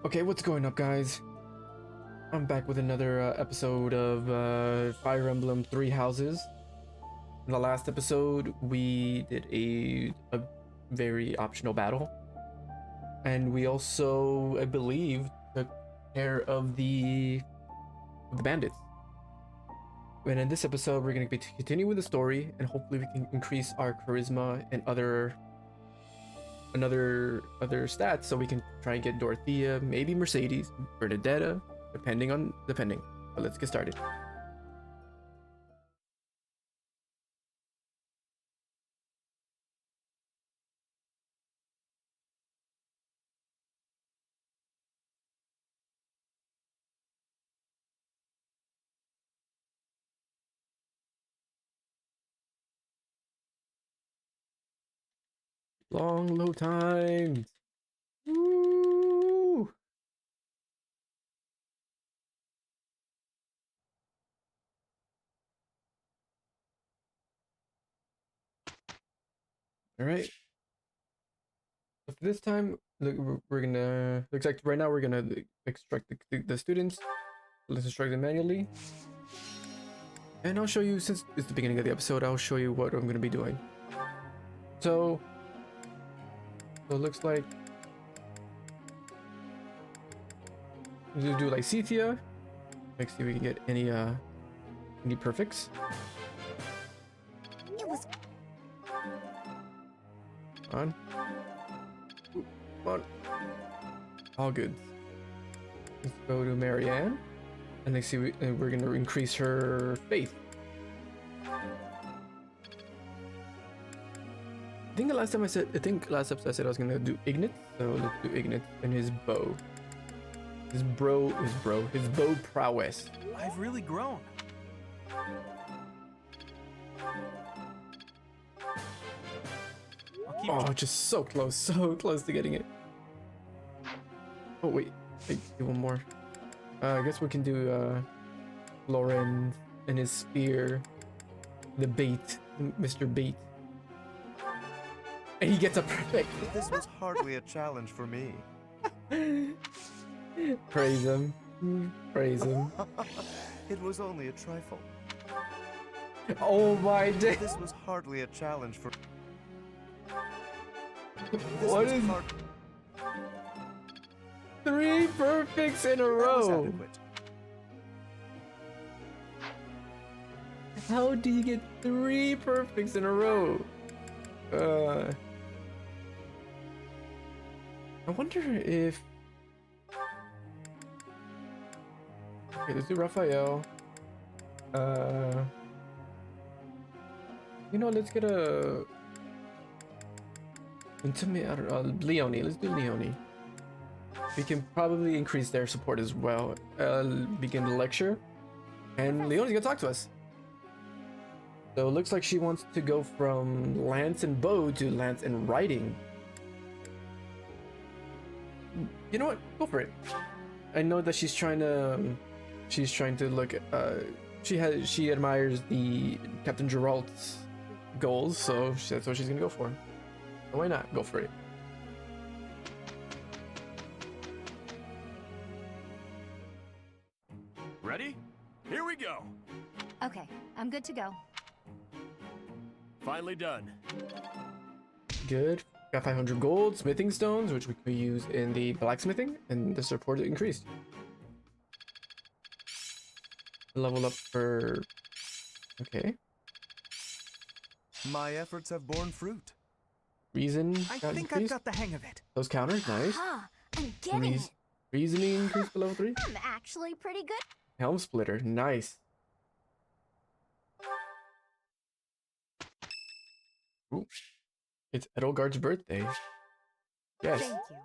Okay, what's going up, guys? I'm back with another episode of Fire Emblem Three Houses. In the last episode, we did a very optional battle, and we also, I believe, took care of the bandits. And in this episode, we're going to be continue with the story, and hopefully, we can increase our charisma and other stats, so we can try and get Dorothea, maybe Mercedes, Bernadetta, depending. But let's get started. Long load times. Woo! All right. So for this time, look, we're gonna looks like right now we're gonna extract the students. Let's extract them manually, and I'll show you, since it's the beginning of the episode, I'll show you what I'm gonna be doing. So it looks like we'll do like Cethia. Let's see if we can get any perfects. It was On. Ooh, on. All good. Let's go to Marianne, and let's see. We're gonna increase her faith. I think last episode I said I was gonna do Ignat, so let's do Ignat and his bow. His bow prowess. I've really grown. Oh, just so close to getting it. Oh wait, do one more. I guess we can do Lauren and his spear, the bait, Mr. Bait, and he gets a perfect. This was hardly a challenge for me. Praise him, praise him. It was only a trifle. Oh my day! This was hardly a challenge for. What is hard... 3 perfects in a That was row? adequate. How do you get 3 perfects in a row? I wonder if. Okay, let's do Raphael. Let's get a intimate. I don't know, Leonie. Let's do Leonie. We can probably increase their support as well. Begin the lecture, and Leonie's gonna talk to us. So it looks like she wants to go from lance and bow to lance and riding. You know what? Go for it. I know that she's trying to look at, she admires the Captain Geralt's goals, so that's what she's gonna go for. So why not? Go for it. Ready? Here we go. okay. I'm good to go. Finally done. Good. Got 500 gold, smithing stones, which we could use in the blacksmithing, and the support increased. Level up for. Okay. My efforts have borne fruit. Reason. I got think increased. I've got the hang of it. Those counters, nice. Ah, I'm getting it. Reasoning increased to level 3. I'm actually pretty good. Helm splitter, nice. Ooh. It's Edelgard's birthday. Yes. Thank you.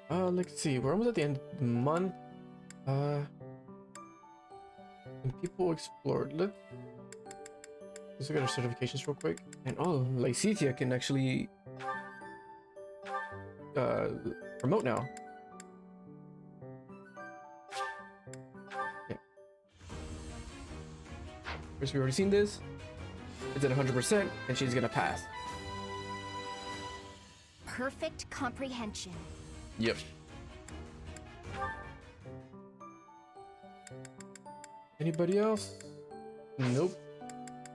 Let's see. We're almost at the end of the month. And people explored. Let's look at our certifications real quick. And oh, Lycetia can actually promote now. Yeah. First, we already seen this. It's at 100%, and she's gonna pass. perfect comprehension. Yep. Anybody else? Nope.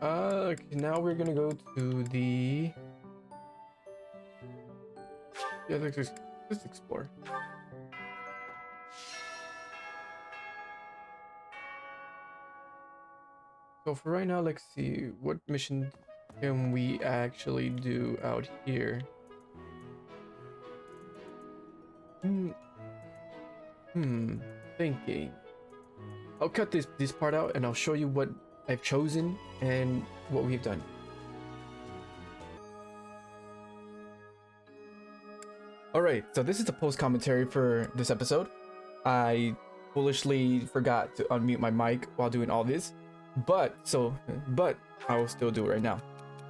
Okay, now we're gonna go to the... Yeah, let's explore. So for right now, let's see, what mission can we actually do out here? Thinking. I'll cut this part out and I'll show you what I've chosen and what we've done. Alright, so this is the post commentary for this episode. I foolishly forgot to unmute my mic while doing all this, but I will still do it right now.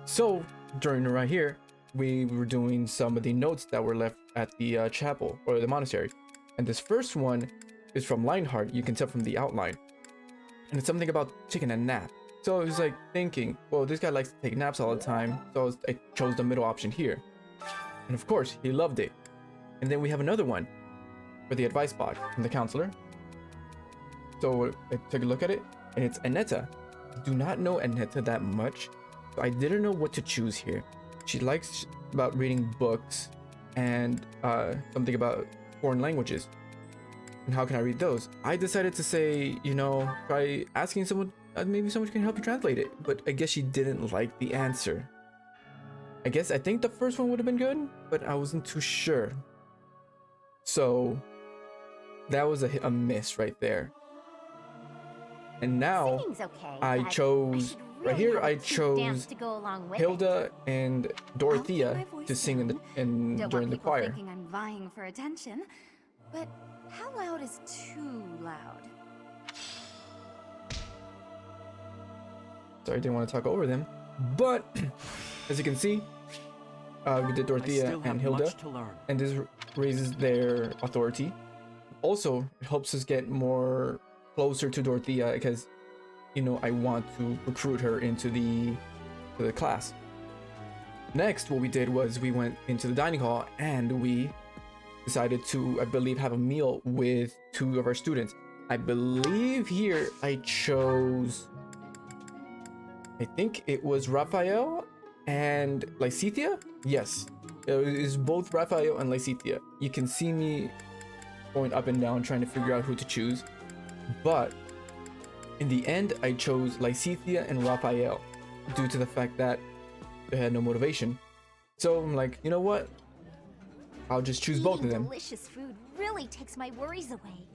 So during right here, we were doing some of the notes that were left at the chapel or the monastery, and this first one is from Lionheart. You can tell from the outline, and it's something about taking a nap. So I was like thinking, well, this guy likes to take naps all the time, so I chose the middle option here, and of course he loved it. And then we have another one for the advice box from the counselor. So I took a look at it, and it's Annetta. I do not know Annetta that much, so I didn't know what to choose here. She likes about reading books and something about foreign languages. And how can I read those? I decided to say, you know, try asking someone, maybe someone can help you translate it. But I guess she didn't like the answer. I think the first one would have been good, but I wasn't too sure. So that was a miss right there. And now Singing's okay, I but chose, should right really here have a I cute chose dance to go along with Hilda and I'll keep Dorothea my voice to sing down. Don't during want the people choir. thinking I'm vying for attention. But how loud is too loud? Sorry, I didn't want to talk over them. But as you can see, we did I Dorothea still have and Hilda, much to learn. and this raises their authority. Also, it helps us get more closer to Dorothea because, you know, I want to recruit her into the class. Next, what we did was we went into the dining hall and we decided to, I believe, have a meal with two of our students. I believe here I chose, I think it was Raphael and Lysithea. Yes, it is both Raphael and Lysithea. You can see me going up and down trying to figure out who to choose, but in the end I chose Lysithea and Raphael due to the fact that they had no motivation. So I'm like, you know what, I'll just choose both of them. Delicious food really takes my worries away.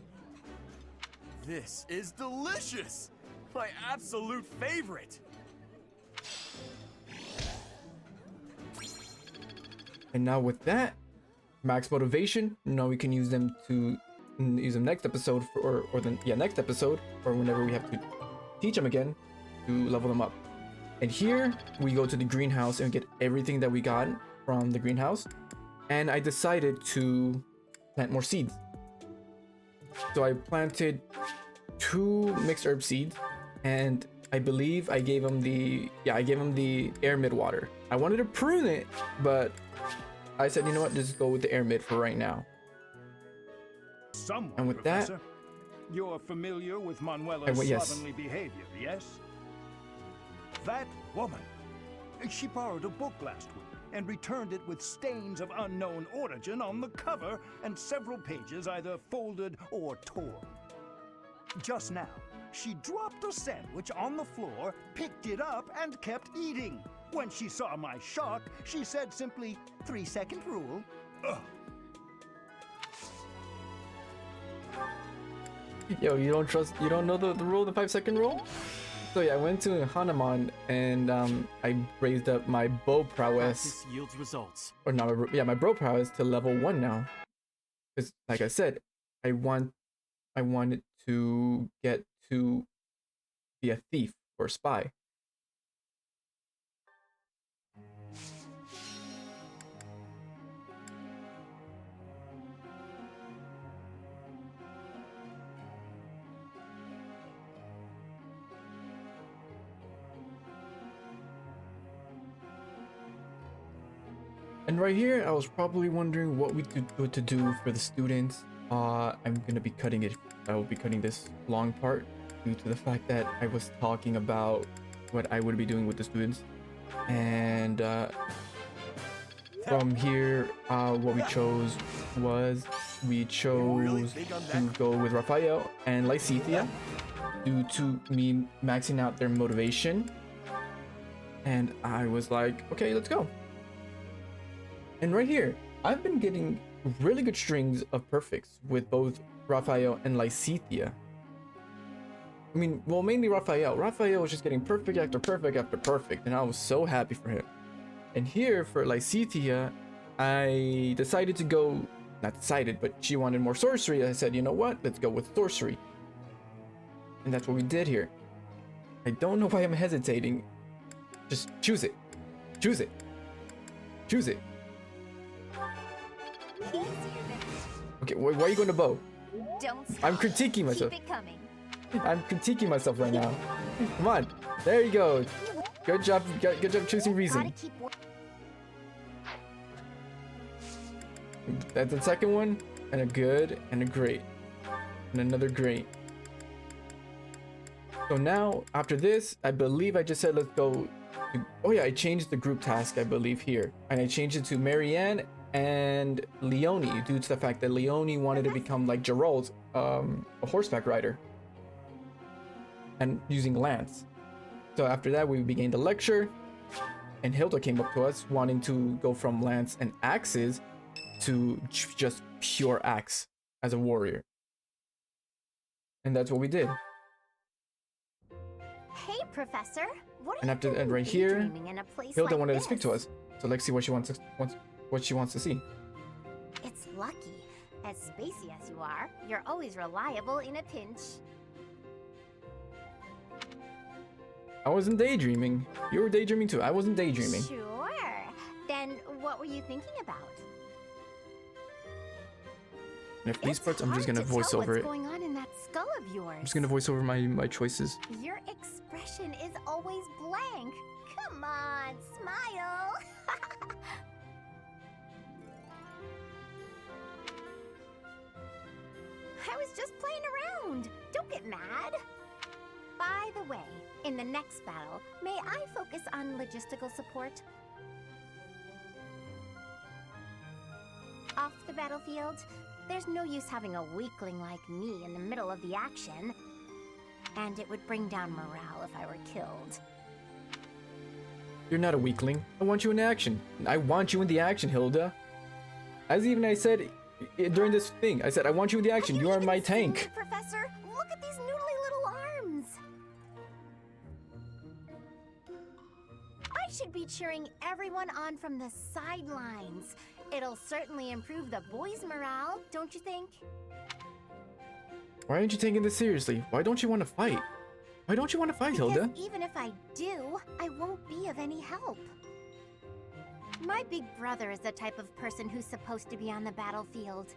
This is delicious! My absolute favorite! And now with that, max motivation, now we can use them next episode next episode, or whenever we have to teach them again to level them up. And here we go to the greenhouse and get everything that we got from the greenhouse. And I decided to plant more seeds. So I planted 2 mixed herb seeds, and I believe I gave them the air mid water. I wanted to prune it, but I said, you know what, just go with the air mid for right now. Somewhat, And with Professor. that, You're familiar with Manuela's yes. slovenly behavior, yes? That woman, she borrowed a book last week and returned it with stains of unknown origin on the cover and several pages either folded or torn. Just now, she dropped a sandwich on the floor, picked it up, and kept eating. When she saw my shock, she said simply, 3-second rule. Ugh. yo, you don't know the rule, the 5-second rule? So yeah, I went to Hanuman and I raised up my bow prowess. Practice yields results. Or not, my bow prowess to level 1 now. Because like I said, I wanted to get to be a thief or a spy. And right here, I was probably wondering what to do for the students. I'm gonna be cutting it. I will be cutting this long part due to the fact that I was talking about what I would be doing with the students. And from here, what we chose was to go with Raphael and Lysithea due to me maxing out their motivation. And I was like, okay, let's go. And right here, I've been getting really good strings of perfects with both Raphael and Lysithea. I mean, well, mainly Raphael. Raphael was just getting perfect after perfect after perfect, and I was so happy for him. And here for Lysithea, I decided to go, not decided, but she wanted more sorcery. I said, you know what? Let's go with sorcery. And that's what we did here. I don't know why I'm hesitating. Just choose it. Choose it. Choose it. Okay, why are you going to bow? Don't stop. I'm critiquing myself. Keep it coming. I'm critiquing myself right now. Come on. There you go. Good job. Good job choosing reason. That's the second one. And a good and a great. And another great. So now, after this, I believe I just said let's go. Oh yeah, I changed the group task, I believe, here. And I changed it to Marianne and Leonie due to the fact that Leonie wanted to become like Gerald, a horseback rider. And using Lance. So after that, we began the lecture. And Hilda came up to us wanting to go from Lance and axes to just pure axe as a warrior. And that's what we did. Hey, Professor. What are And you after doing that, right here, daydreaming in a place Hilda like wanted to this? speak to us. So let's see what she wants to see. It's lucky. As spacey as you are, you're always reliable in a pinch. I wasn't daydreaming. You were daydreaming too. I wasn't daydreaming. Sure. Then what were you thinking about? And if these It's parts, I'm just hard gonna to voice tell over what's it. going on in that skull of yours. I'm just gonna voice over my choices. Your expression is always blank. Come on, smile. I was just playing around. Don't get mad. By the way, in the next battle, may I focus on logistical support? Off the battlefield, there's no use having a weakling like me in the middle of the action. And it would bring down morale if I were killed. You're not a weakling. I want you in action. I want you in the action, Hilda. As even I said during this thing, I said I want you in the action. You are my tank. Professor, look at these noodly little arms. I should be cheering everyone on from the sidelines. It'll certainly improve the boys' morale, don't you think? Why aren't you taking this seriously? Why don't you want to fight? Why don't you want to fight, Hilda? Because even if I do, I won't be of any help. My big brother is the type of person who's supposed to be on the battlefield.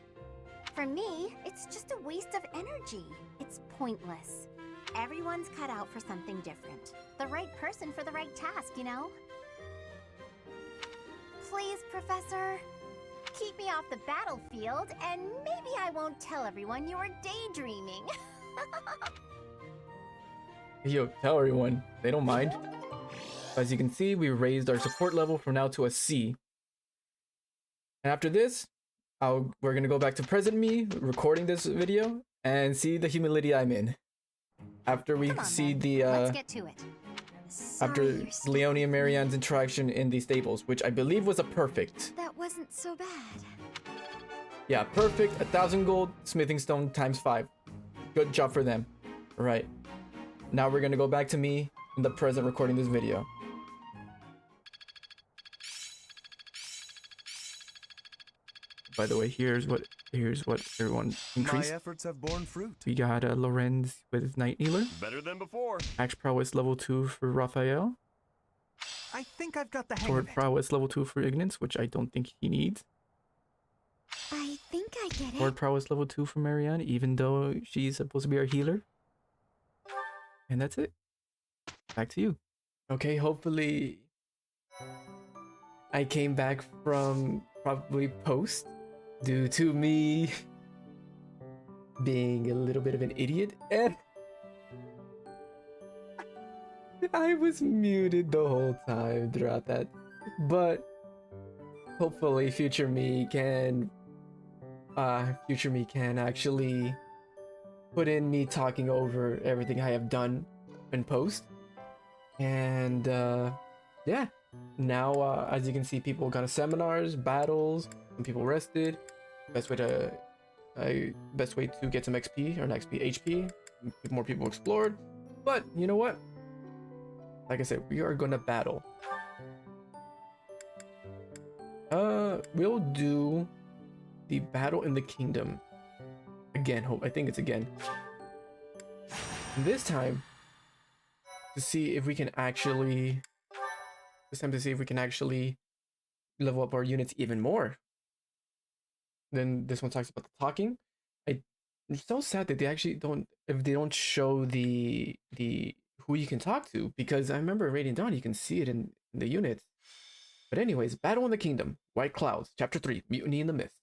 For me, it's just a waste of energy. It's pointless. Everyone's cut out for something different. The right person for the right task, you know? Please, Professor, keep me off the battlefield, and maybe I won't tell everyone you were daydreaming. Yo, tell everyone. They don't mind. As you can see, we raised our support level from now to a C. And after this, we're gonna go back to present me, recording this video, and see the humility I'm in. After we Come on, see then. the Let's get to it. after Sorry, you're still Leonie and Marianne's interaction in the stables, which I believe was a perfect. That wasn't so bad. Yeah, perfect. 1,000 gold, smithing stone times 5. Good job for them. All right. Now we're gonna go back to me in the present recording this video. By the way, here's what everyone increased. My efforts have borne fruit. We got Lorenz with Night Kneeler. Better than before. Axe prowess level 2 for Raphael. I think I've got the hang Sword of it. prowess level 2 for Ignis, which I don't think he needs. I think I get Sword prowess level 2 for Marianne, even though she's supposed to be our healer. And that's it. Back to you. Okay, hopefully... I came back from probably post due to me being a little bit of an idiot, and I was muted the whole time throughout that. But hopefully future me can actually put in me talking over everything I have done in post. And yeah, now as you can see, people got seminars, battles, and people rested. Best way to get some XP, or not XP, HP. More people explored. But you know what? Like I said, we are gonna battle. We'll do the battle in the kingdom again. I think it's again. And this time to see if we can actually level up our units even more. Then this one talks about the talking. It's so sad that they actually don't show the who you can talk to, because I remember in Radiant Dawn you can see it in the units. But anyways, Battle in the Kingdom, White Clouds, Chapter 3, Mutiny in the Mist.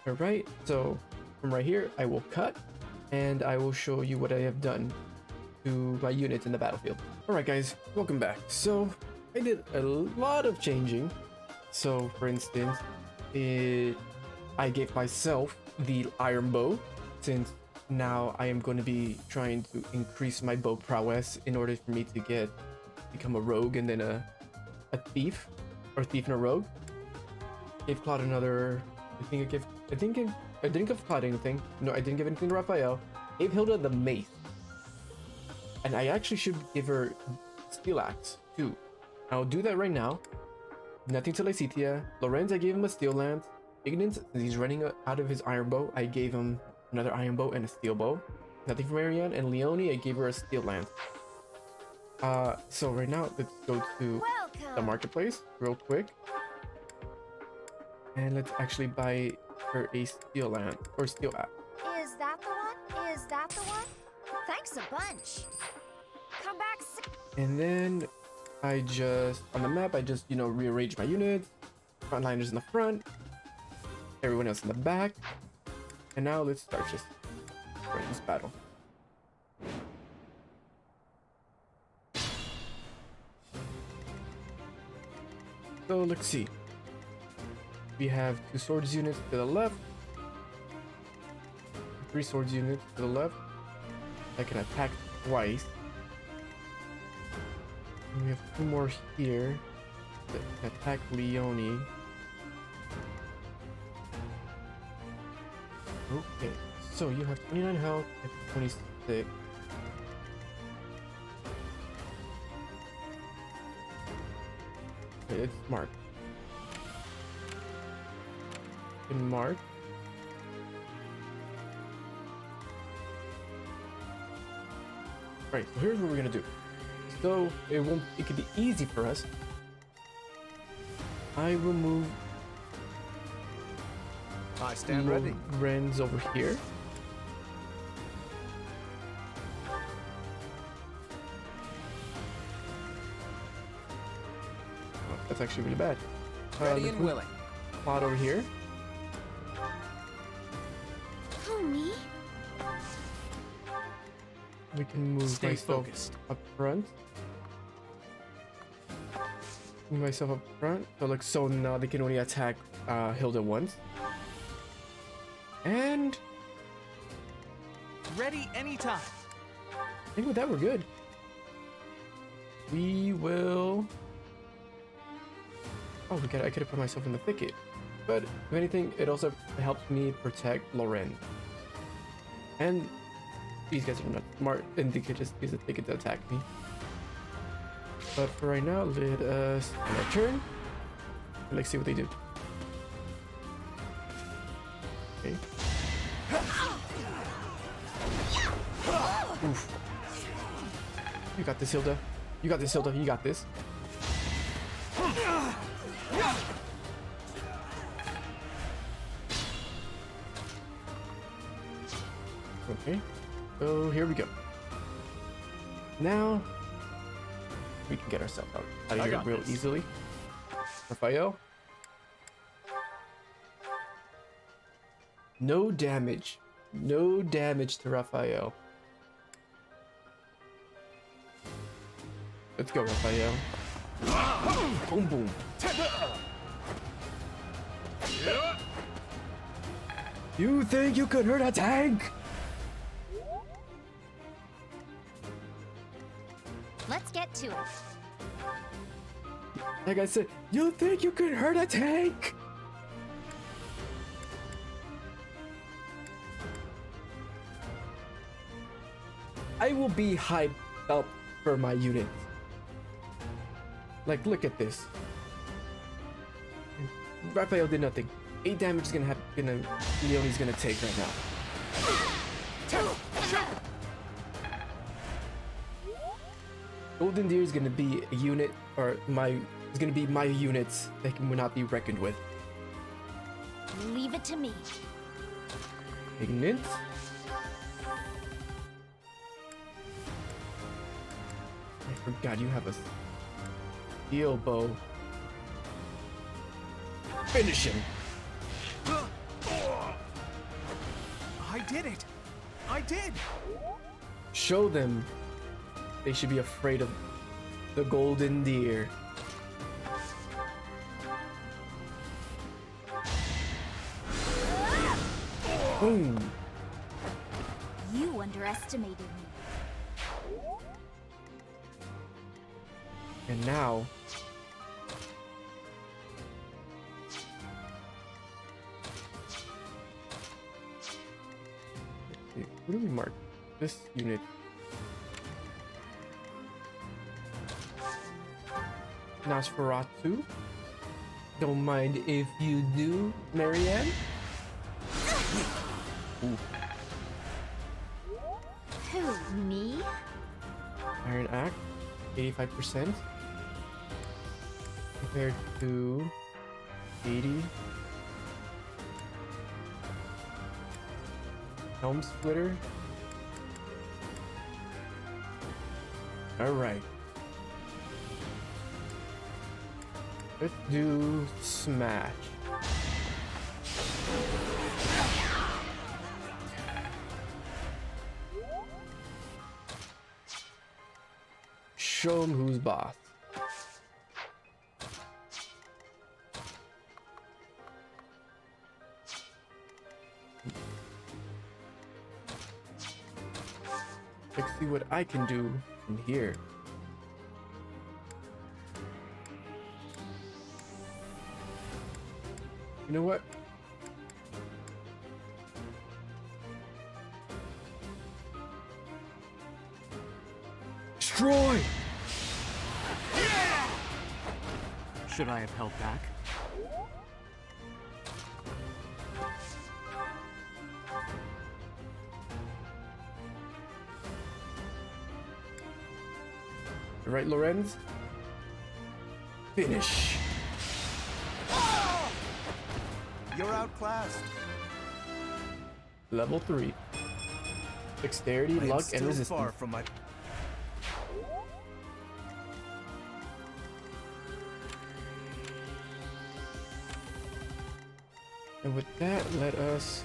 Alright, so from right here, I will cut, and I will show you what I have done to my units in the battlefield. Alright guys, welcome back. So, I did a lot of changing. So, for instance, I gave myself the iron bow, since now I am going to be trying to increase my bow prowess in order for me to become a rogue and then a thief, or thief and a rogue. Gave Claude another. I didn't give Claude anything. No, I didn't give anything to Raphael. Gave Hilda the mace, and I actually should give her steel axe too. I'll do that right now. Nothing to Lycitia. Lorenz, I gave him a steel lance. Ignance, since he's running out of his iron bow, I gave him another iron bow and a steel bow. Nothing for Marianne. And Leonie, I gave her a steel lance. So right now, let's go to the marketplace real quick. And let's actually buy her a steel lance, or steel axe. Is that the one? Is that the one? Thanks a bunch. Come back. And then on the map, I just, rearrange my units. Frontliners in the front. Everyone else in the back. And now let's start this battle. So let's see. We have 2 swords units to the left. 3 swords units to the left. I can attack twice. And we have 2 more here that can attack Leonie. Okay, so you have 29 health and 26. Okay, it's Mark. And Mark. Right, so here's what we're gonna do. So it could be easy for us. I will move I stand ready. Ren's over here. Oh, that's actually really bad. Ready and willing. Plot over here. Who, me? We can move Stay myself focused. up front. Move myself up front. So now they can only attack Hilda once. And Ready anytime. I think with that we're good. We will. Oh, I could have put myself in the thicket. But if anything, it also helps me protect Loren. And these guys are not smart, and they could just use a thicket to attack me. But for right now, let us end our turn. And let's see what they do. Okay. Oof. You got this, Hilda. You got this, Hilda. You got this. Okay. So here we go. Now We can get ourselves out of I here got real this. easily. Raphael. No damage. No damage to Raphael. Let's go, Raphael. Boom, boom. You think you could hurt a tank? Let's get to it. Like I said, you think you could hurt a tank? I will be hyped up for my unit. Like, look at this. Raphael did nothing. 8 damage is Leonie's gonna take right now. Golden Deer is gonna be a unit, or is gonna be my units that will not be reckoned with. Leave it to me. Ignite. I forgot you have a steel bow. Finish him. I did it. I did. Show them they should be afraid of the Golden Deer. Boom. You underestimated me. And now okay, what do we mark? This unit. Nosferatu. Don't mind if you do, Marianne. Ooh. Who, me? Iron Axe, 85% compared to 80. Helm Splitter. All right. Let's do Smash. Show 'em who's boss. Let's see what I can do from here. You know what? Destroy! Should I have held back? Right, Lorenz? Finish. You're outclassed. Level 3. Dexterity, I am luck, and still resistance. far from my. And with that, let us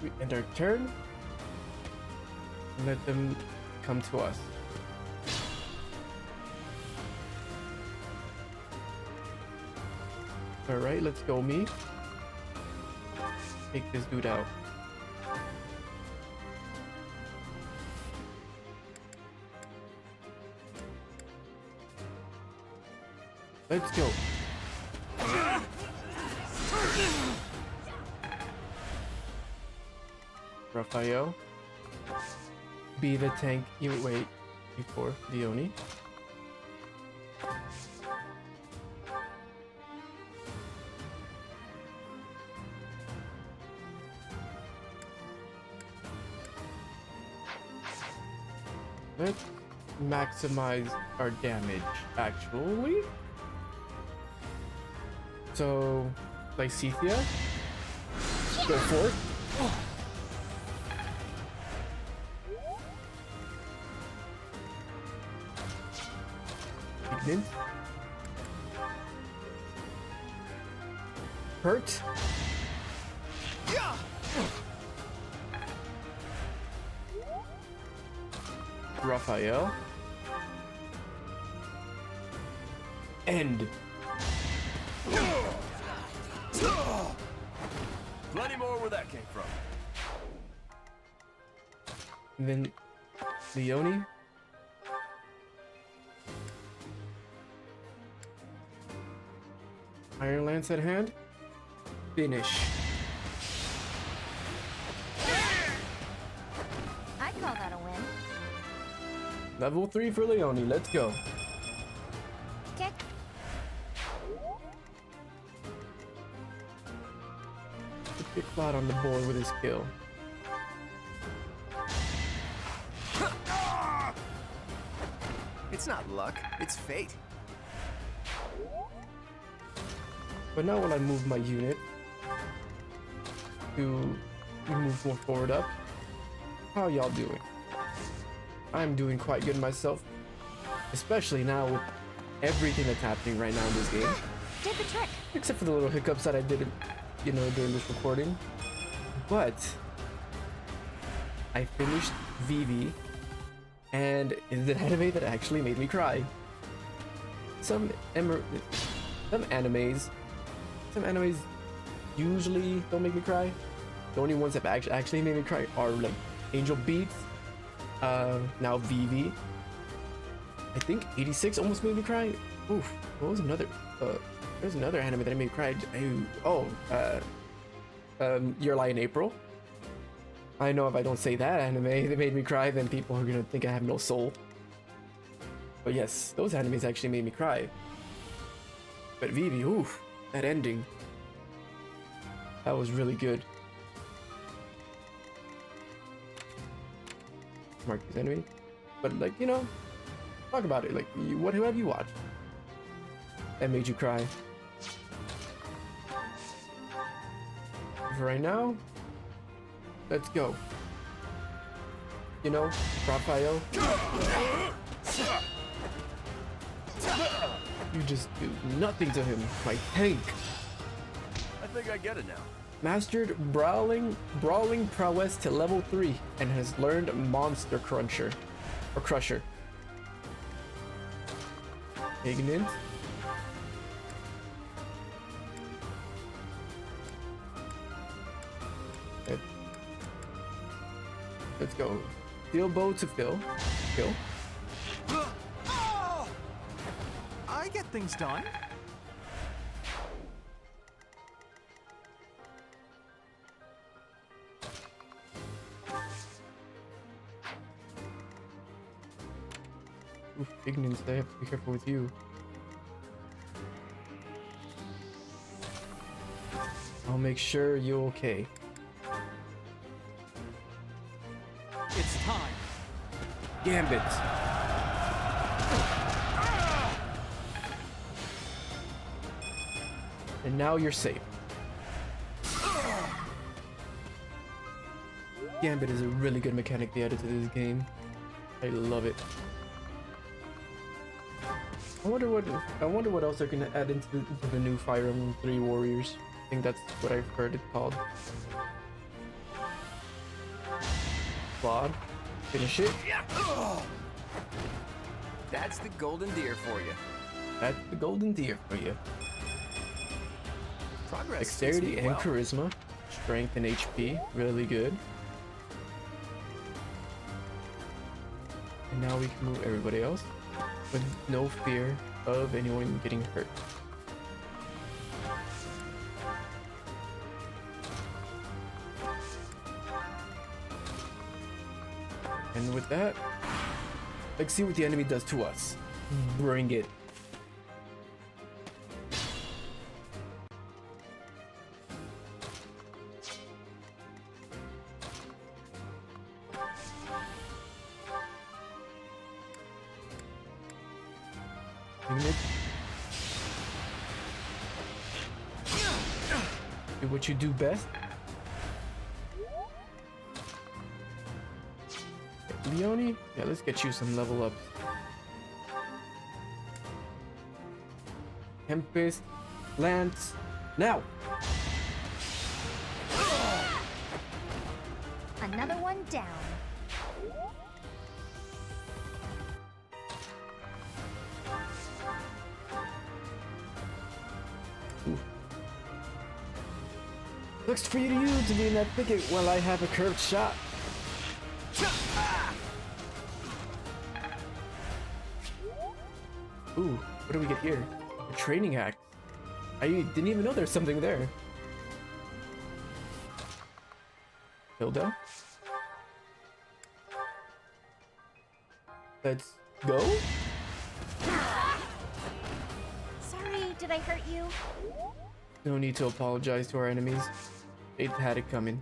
we end our turn and let them come to us. Alright, let's go, me. Take this dude out. Let's go. Raphael. Be the tank. You wait before Leonie. Let's maximize our damage, actually. So, Lysithia, go for it. Ignis. Hurt. Raphael. End. Plenty more where that came from. And then Leone. Iron Lance at hand. Finish. I call that a win. Level 3 for Leone. Let's go. Okay. Big Cloud on the board with his kill. It's not luck, it's fate. But now when I move my unit to move more forward up, how y'all doing? I'm doing quite good myself, especially now with everything that's happening right now in this game, Did the trick. except for the little hiccups that I did, you know, during this recording. But I finished Vivi, and it's an anime that actually made me cry. Some animes usually don't make me cry. The only ones that actually made me cry are like Angel Beats, now Vivi. I think 86 almost made me cry. Oof, what was another? There's another anime that made me cry. Your Lie in April. I know if I don't say that anime that made me cry, then people are gonna think I have no soul. But yes, those animes actually made me cry. But Vivi, oof, that ending. That was really good. Mark these enemies. But like, you know, talk about it. Like, what have you watched that made you cry? For right now, let's go. You know, Raphael. You just do nothing to him, my tank. I think I get it now. Mastered brawling prowess to level 3 and has learned Monster Cruncher or Crusher. Ignis. Let's go. Steel bow to Phil. I get things done. Oof, Ignis, I have to be careful with you. I'll make sure you're okay. It's time. Gambit. And now you're safe. Gambit is a really good mechanic they added to this game. I love it. I wonder what else they're gonna add into the new Fire Emblem 3 Warriors. I think that's what I've heard it called. Claude, finish it. That's the golden deer for you. That's the golden deer for you. Progress. Dexterity suits and me well. charisma, strength and HP, really good. And now we can move everybody else with no fear of anyone getting hurt. And with that, let's see what the enemy does to us. Bring it. Ignis. Do what you do best. Leone? Yeah, let's get you some level ups. Tempest, Lance, now! Another one down. Looks for you to be in that thicket while I have a curved shot. Ooh, what do we get here? A training axe. I didn't even know there's something there. Hilda? Let's go? Sorry, did I hurt you? No need to apologize to our enemies. They had it coming.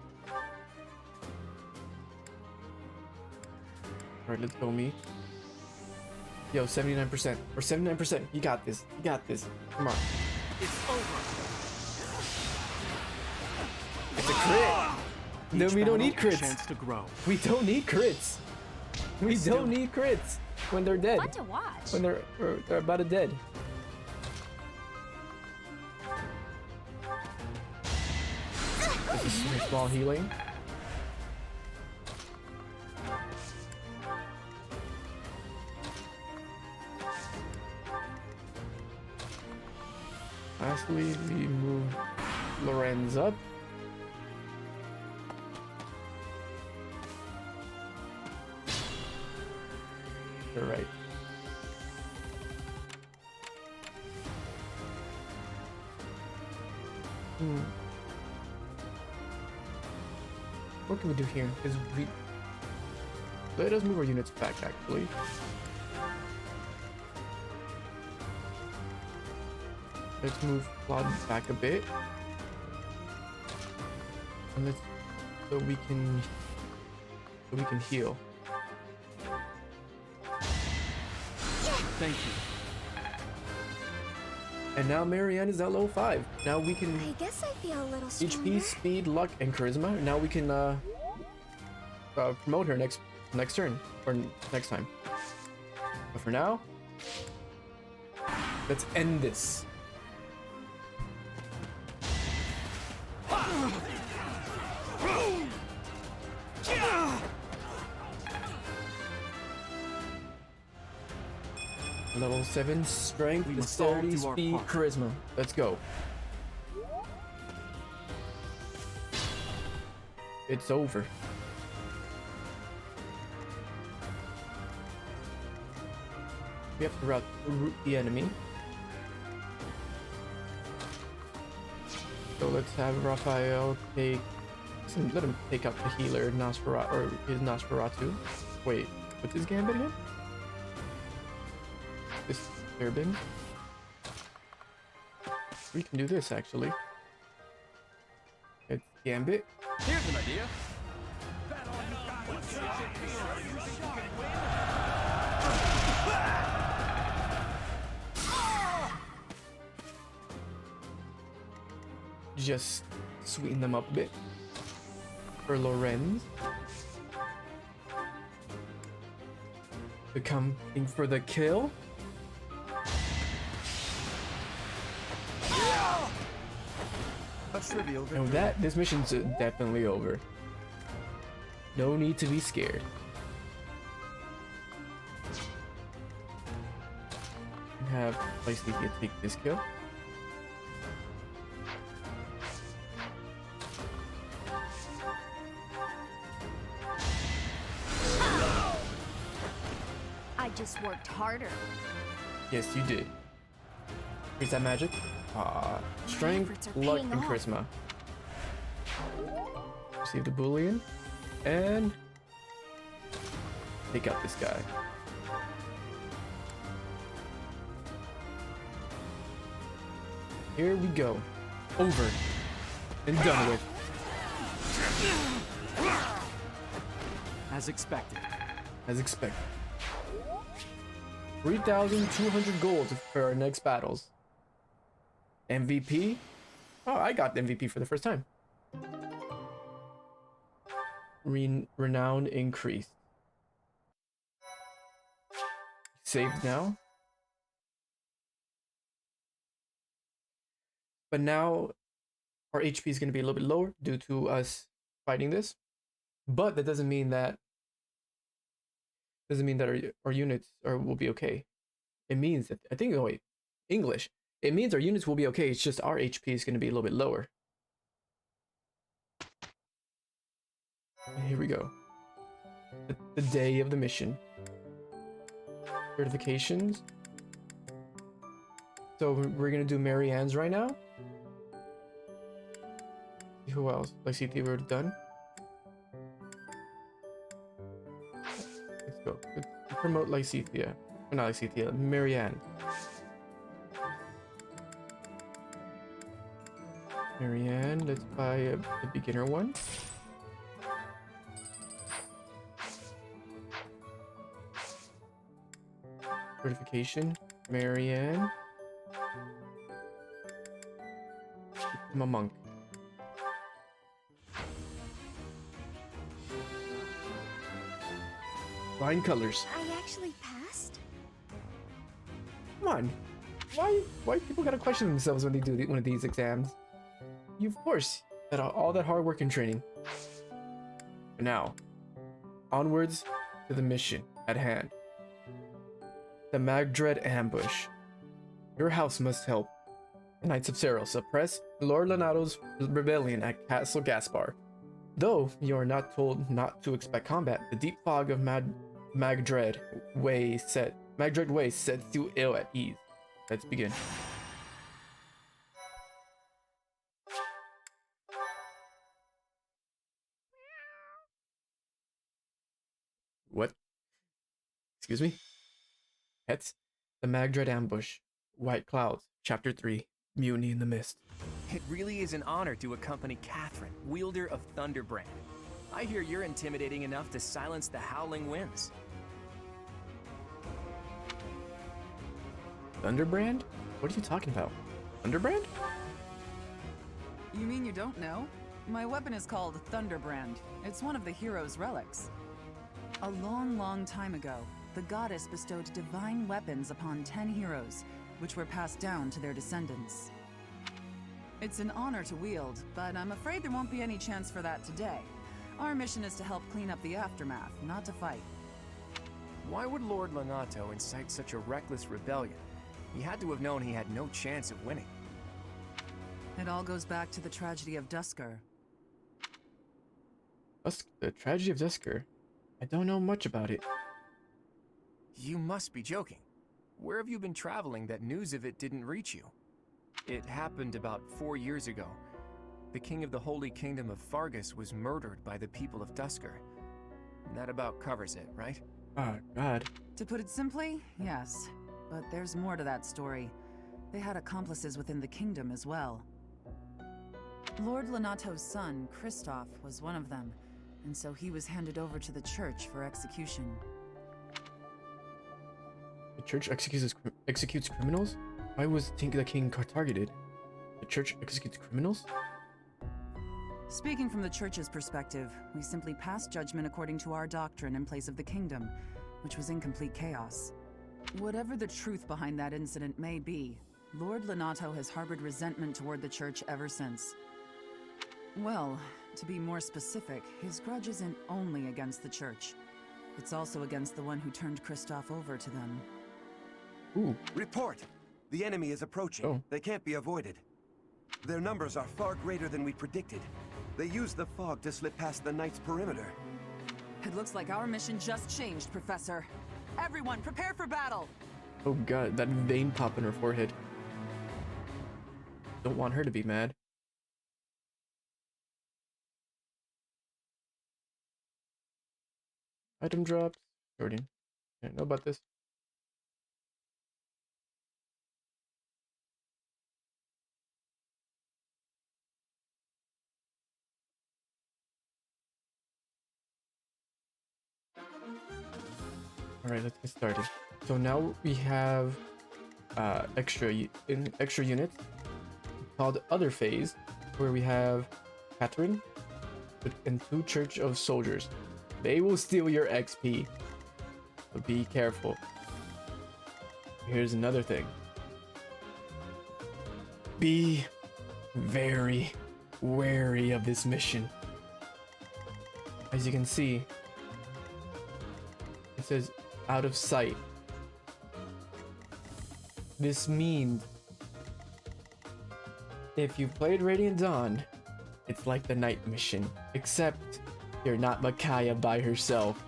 Alright, let's go, me. Yo, 79%. Or 79%. You got this. You got this. Come on. It's over. It's a crit! No, we don't need crits. Chance to grow. We don't need crits. We don't need crits when they're dead. Fun to watch. When they're about to dead. This is some small healing. Lastly, we move Lorenz up. All right. What can we do here? Because we let us move our units back actually. Let's move Claude back a bit. And let's so we can heal. Thank you. And now Marianne is at level 5. Now we can I guess I feel a little stronger. HP, speed, luck, and charisma. Now we can promote her next turn or next time. But for now, let's end this. Level 7 strength, We must all dexterity, do our speed, part. charisma. Let's go. It's over. We have to route the enemy. So let's have Raphael take. Let him take out the healer, Nosferatu, or his Nosferatu. Wait, what's his gambit again? This Turbine. We can do this actually. It's Gambit. Here's an idea. Just sweeten them up a bit. For Lorenz. They're coming for the kill. A trivial victory. And with that, this mission's definitely over. No need to be scared. Have Lysithea take this kill. I just worked harder. Yes, you did. Here's that magic. Strength, efforts are luck, paying and off. charisma. Receive the Boolean. And take out this guy. Here we go. Over. And done with. As expected. As expected. 3,200 gold for our next battles. MVP? Oh, I got the MVP for the first time. Renown increased. Saved now. But now our HP is going to be a little bit lower due to us fighting this. But that doesn't mean that our units will be okay. It means that English. It means our units will be okay. It's just our HP is going to be a little bit lower. And here we go. The day of the mission. Certifications. So we're gonna do Mary Ann's right now. Who else? Lexithia we already done. Let's go. Let's promote Lexithia. Or not Lexithia, Mary Ann. Mary Ann, let's buy a beginner one. Certification, Mary Ann. I'm a monk. Flying colors. I actually passed? Come on. Why people gotta question themselves when they do one of these exams? You of course had all that hard work and training. But now, onwards to the mission at hand. The Magdred ambush. Your house must help the Knights of Cerro suppress Lord Lonato's rebellion at Castle Gaspar. Though you are not told not to expect combat, the deep fog of Magdred Way sets you ill at ease. Let's begin. What? Excuse me? Pets? The Magdred ambush. White Clouds. Chapter 3. Mutiny in the Mist. It really is an honor to accompany Catherine, wielder of Thunderbrand. I hear you're intimidating enough to silence the howling winds. Thunderbrand? What are you talking about? Thunderbrand? You mean you don't know? My weapon is called Thunderbrand. It's one of the hero's relics. A long, long time ago, the goddess bestowed divine weapons upon 10 heroes, which were passed down to their descendants. It's an honor to wield, but I'm afraid there won't be any chance for that today. Our mission is to help clean up the aftermath, not to fight. Why would Lord Lonato incite such a reckless rebellion? He had to have known he had no chance of winning. It all goes back to the tragedy of Dusker. The tragedy of Dusker. I don't know much about it. You must be joking. Where have you been traveling that news of it didn't reach you? It happened about 4 years ago. The king of the Holy Kingdom of Fargus was murdered by the people of Dusker. That about covers it, right? Oh, God. To put it simply, yes. But there's more to that story. They had accomplices within the kingdom as well. Lord Lonato's son, Kristoff, was one of them, and so he was handed over to the church for execution. The church executes criminals? Why was the king targeted? The church executes criminals? Speaking from the church's perspective, we simply passed judgment according to our doctrine in place of the kingdom, which was in complete chaos. Whatever the truth behind that incident may be, Lord Lonato has harbored resentment toward the church ever since. Well, to be more specific, his grudge isn't only against the church. It's also against the one who turned Kristoff over to them. Ooh. Report! The enemy is approaching. Oh. They can't be avoided. Their numbers are far greater than we predicted. They used the fog to slip past the Knight's perimeter. It looks like our mission just changed, Professor. Everyone, prepare for battle! Oh God, that vein pop in her forehead. Don't want her to be mad. Item drops. Already. I know about this. Alright, let's get started. So now we have extra units called Other Phase, where we have Catherine and 2 Church of Soldiers. They will steal your XP, so be careful. Here's another thing. Be very wary of this mission. As you can see, it says out of sight. This means if you've played Radiant Dawn, it's like the night mission, except you're not Micaiah by herself.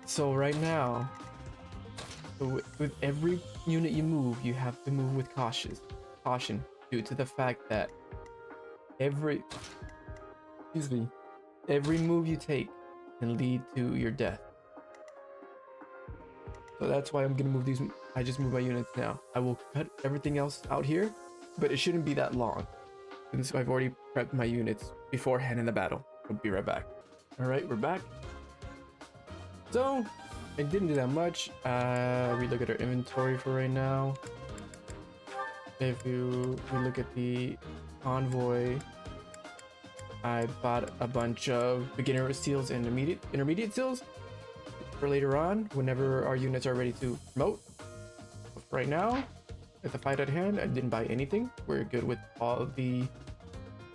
So right now, with every unit you move, you have to move with caution due to the fact that every move you take can lead to your death. So that's why I'm gonna move these. I just moved my units now. I will cut everything else out here, but it shouldn't be that long since I've already prepped my units beforehand in the battle. I'll be right back. All right, we're back. So I didn't do that much. We look at our inventory for right now. If we look at the convoy, I bought a bunch of beginner seals and intermediate seals for later on, whenever our units are ready to promote. Right now, at the fight at hand, I didn't buy anything. We're good with all of the...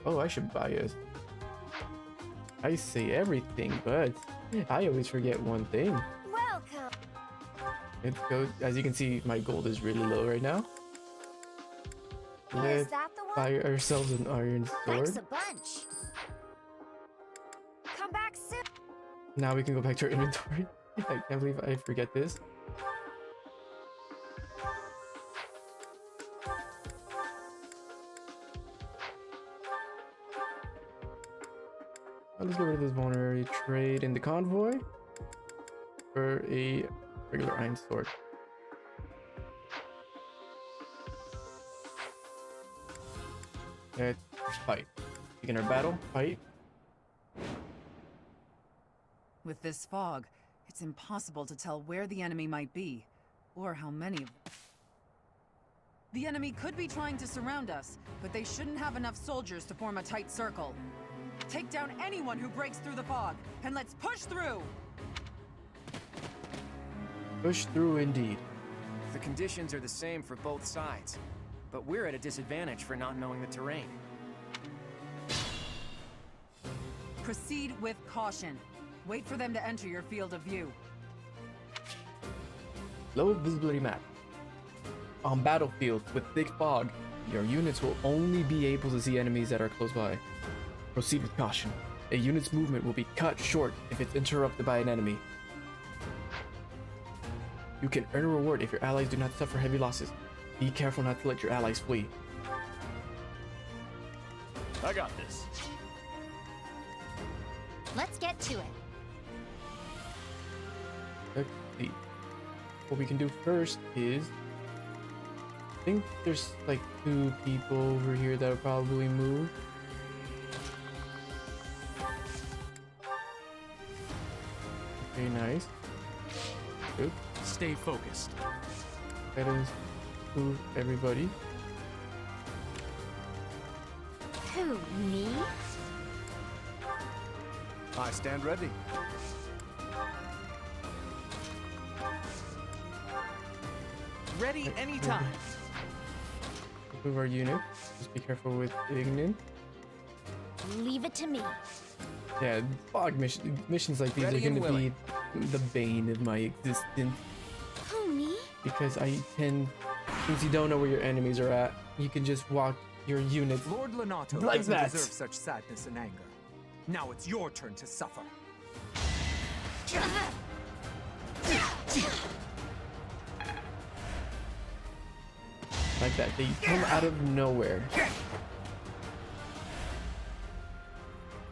Oh, I should buy a... I say everything, but I always forget one thing. Welcome. It goes, as you can see, my gold is really low right now. Is Let's that the one? buy ourselves an iron Thanks sword. a bunch. Come back soon. Now we can go back to our inventory. I can't believe I forget this. Let's get rid of this vulnerability. Trade in the convoy for a regular iron sword. Let's fight. Begin our battle. Fight. With this fog, it's impossible to tell where the enemy might be, or how many of them. The enemy could be trying to surround us, but they shouldn't have enough soldiers to form a tight circle. Take down anyone who breaks through the fog, and let's push through! Push through indeed. The conditions are the same for both sides, but we're at a disadvantage for not knowing the terrain. Proceed with caution. Wait for them to enter your field of view. Low visibility map. On battlefields with thick fog, your units will only be able to see enemies that are close by. Proceed with caution. A unit's movement will be cut short if it's interrupted by an enemy. You can earn a reward if your allies do not suffer heavy losses. Be careful not to let your allies flee. I got this. Let's get to it. Let's see. What we can do first is... I think there's like 2 people over here that will probably move. Okay, nice. Good. Stay focused. Let us move everybody. Who, me? I stand ready. Ready anytime. Move our unit. Just be careful with Ignin. Leave it to me. Yeah, fog missions like these Ready are going and to be willing. the bane of my existence. Who, me? Because I tend, since you don't know where your enemies are at, you can just walk your units Lord Lonato like doesn't that. deserve such sadness and anger. Now it's your turn to suffer. like that. They come out of nowhere.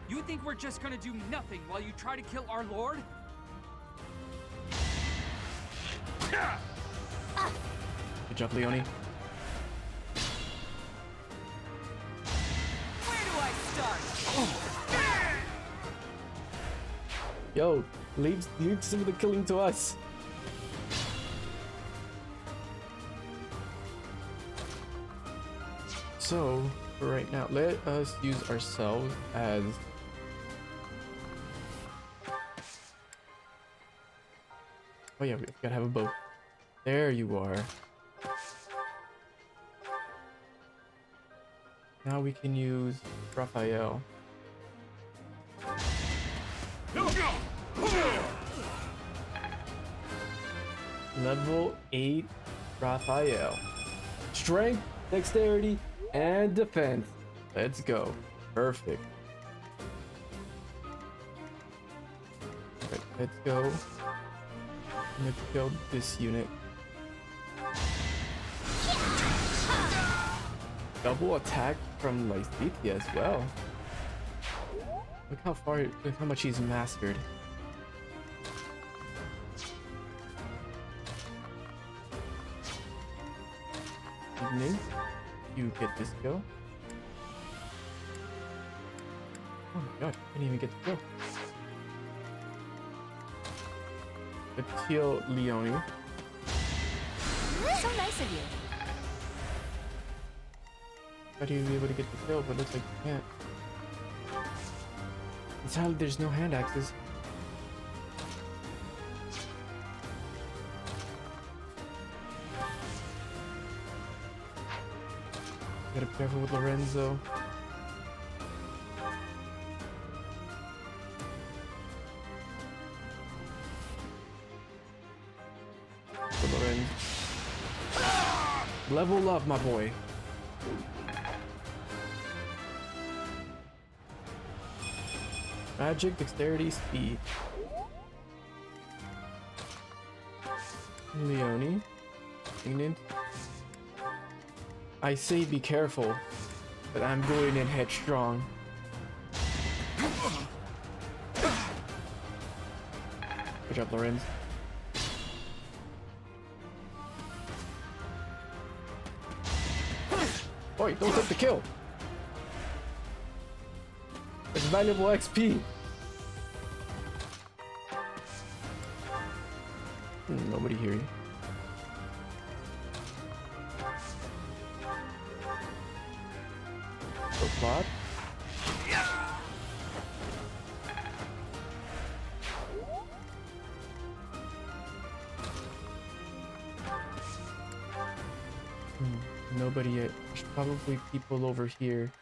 You think we're just gonna do nothing while you try to kill our lord? Good job, Leone. Where do I start? Yo, leave some of the killing to us. So, for right now, let us use ourselves as... Oh yeah, we gotta have a boat. There you are. Now we can use Raphael. Level 8 Raphael. Strength, dexterity, and defense. Let's go. Perfect. Alright, let's go. Let's build this unit. Double attack from Lysithea as well. Look how much he's mastered. Evening. You get this go. Oh my god, I didn't even get to go. Let's heal Leonie. So nice of you. Thought you'd be able to get the kill, but looks like you can't. Sadly, there's no hand axes. Gotta be careful with Lorenzo. Lorenzo. Level up, my boy. Magic, dexterity, speed. Leonie. Ignorant. I say be careful, but I'm going in headstrong. Good job, Lorenz. Oi, don't take the kill! It's valuable XP! Nobody hear you. So plot. Nobody yet. There's probably people over here.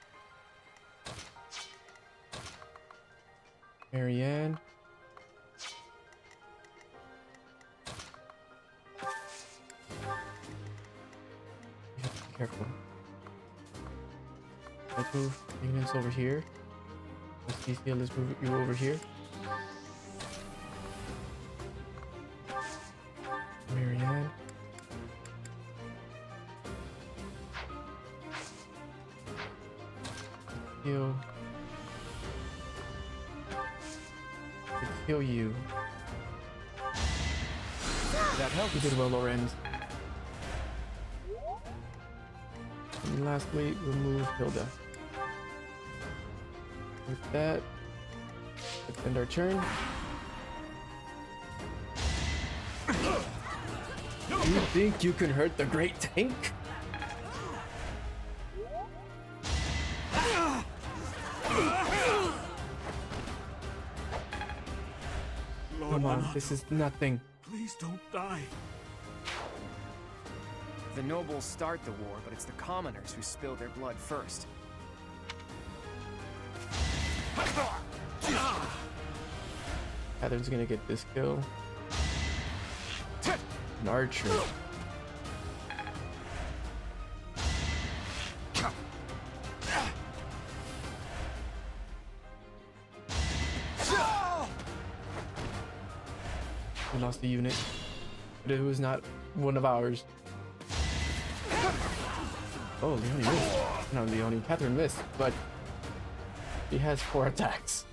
Marianne. You have to be careful. Let's move Ignis over here. Let's move you over here. Marianne. Heal. Let's heal you. That helped. You did well, Lorenz. And lastly, remove Hilda. With that, let's end our turn. You think you can hurt the great tank? Come on, this is nothing. Please don't die. The nobles start the war, but it's the commoners who spill their blood first. Catherine's gonna get this kill. An archer. We lost the unit, but it was not one of ours. Oh, Leonie missed. No, Leonie. Catherine missed, but he has 4 attacks.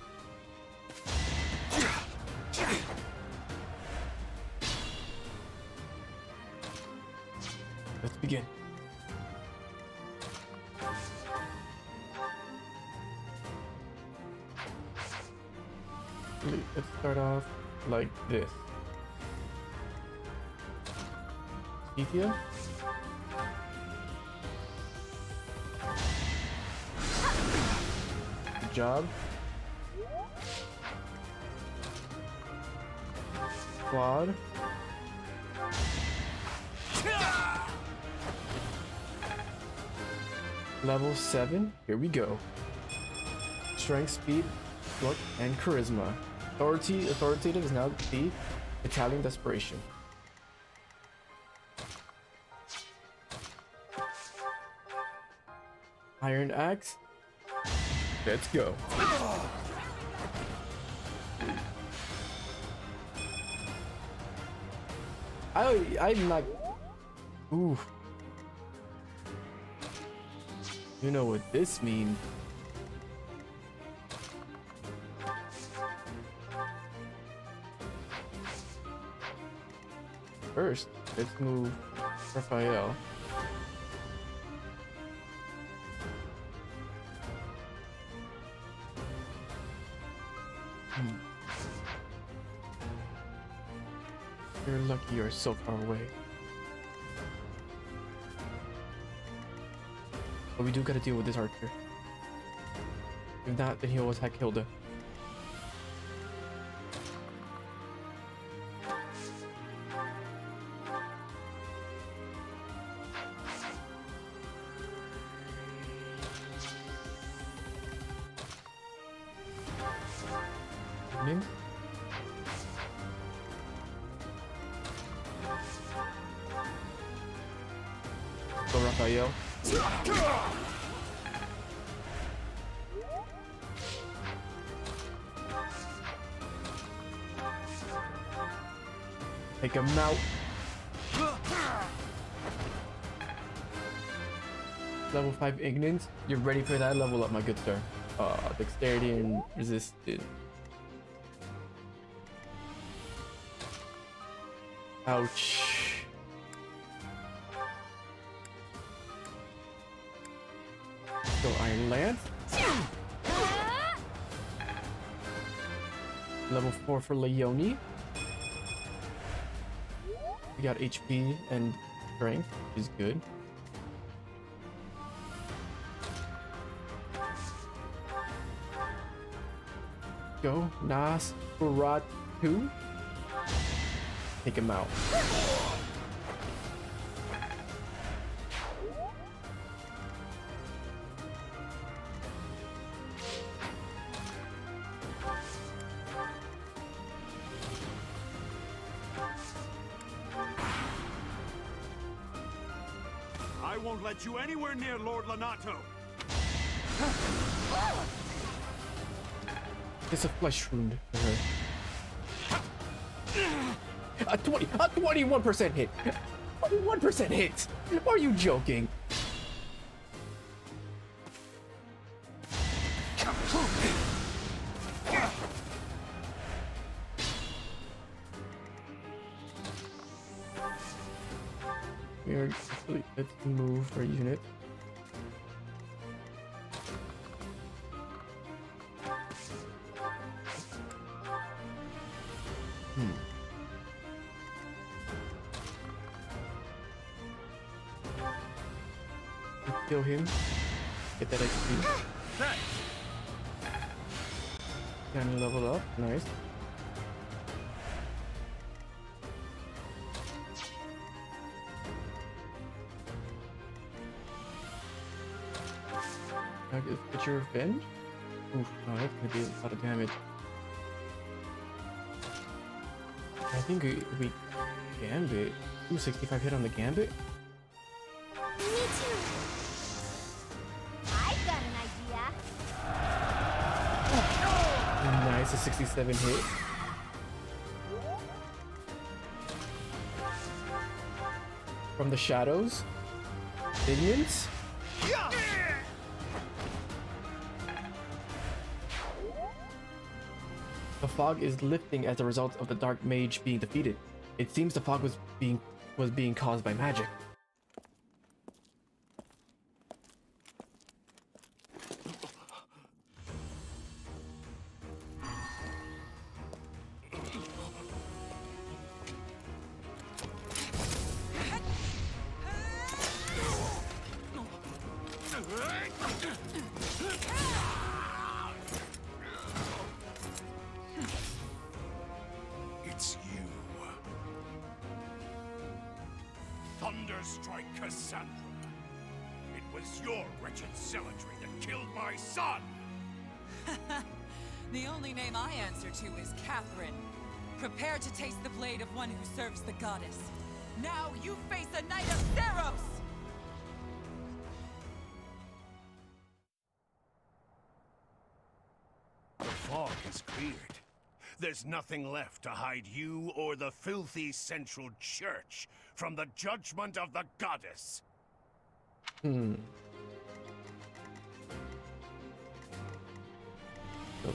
Let's begin. Let's start off like this. Lysithea. Good job. Claude. Level 7. Here we go. Strength, speed, luck, and charisma. Authoritative is now the Italian desperation. Iron axe. Let's go. I'm not. Ooh. You know what this means. First, let's move Raphael. You're lucky you're so far away. But we do gotta deal with this archer. If not, then he'll attack Hilda. Evening. Go Raphael. Take him out. Level 5 Ignorance. You're ready for that level up, my good sir. Dexterity and resisted. Ouch. Go Iron Lance. Level 4 for Leone. We got HP and strength, which is good. Go Nosferatu. Take him out. I won't let you anywhere near Lord Lonato. It's a flesh wound for her. A 21% hit. 21% hit. Are you joking? Let's move our unit. Kill him. Get that XP. Can level up. Nice. Get your revenge? Oof, no, that's gonna be a lot of damage. I think we Gambit. 265 hit on the Gambit? Me too. I've got an idea. Nice, a 67 hit. From the shadows. Minions. The fog is lifting as a result of the dark mage being defeated. It seems the fog was being caused by magic. It's you. Thunderstrike Cassandra. It was was your wretched zealotry that killed my son! The only name I answer to is Catherine. Prepare to taste the blade of one who serves the goddess. Now you face a knight of Theros! The fog is cleared. There's nothing left to hide you or the filthy Central Church from the judgment of the goddess. So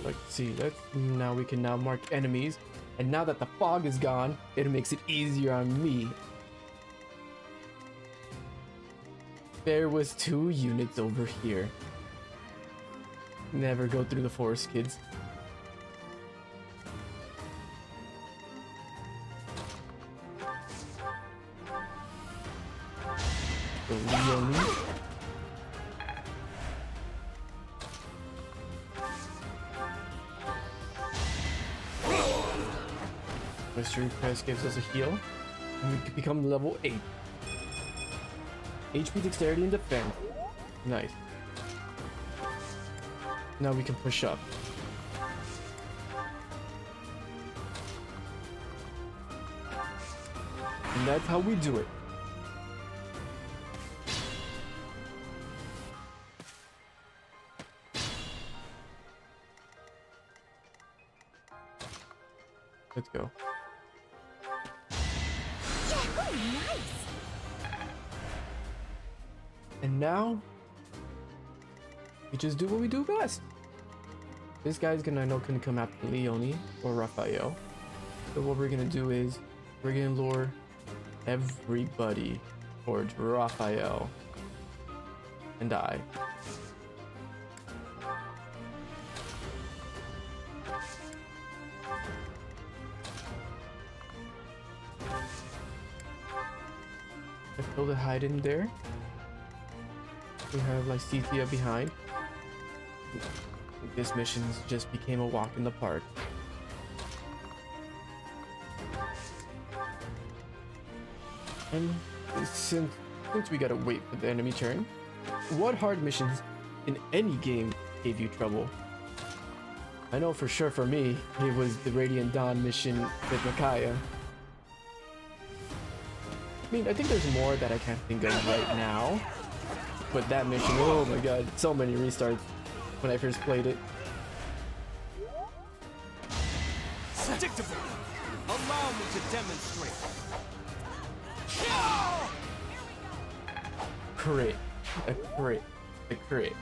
let's see, now we can now mark enemies. And now that the fog is gone, it makes it easier on me. There was 2 units over here. Never go through the forest, kids. So Leonie. Mystery Crest gives us a heal, and we can become level 8. HP, Dexterity, and Defense. Nice. Now we can push up. And that's how we do it. Let's go. And now we just do what we do best. This guy's gonna, I know, can come after Leonie or Raphael. So what we're gonna do is we're gonna lure everybody towards Raphael and I. I feel to hide in there. We have Lysithea behind. This mission just became a walk in the park. And since we gotta wait for the enemy turn, what hard missions in any game gave you trouble? I know for sure for me, it was the Radiant Dawn mission with Micaiah. I mean, I think there's more that I can't think of right now. But that mission, oh my god, so many restarts when I first played it. Predictable! Allow me to demonstrate. Crit. A crit. A crit.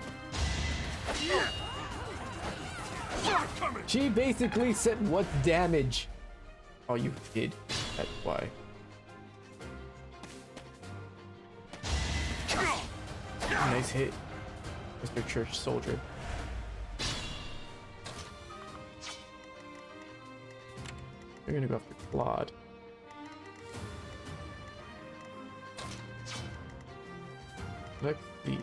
She basically said what damage? Oh, you did. That's why. Nice hit, Mr. Church Soldier. We're gonna go after Claude. Let's see.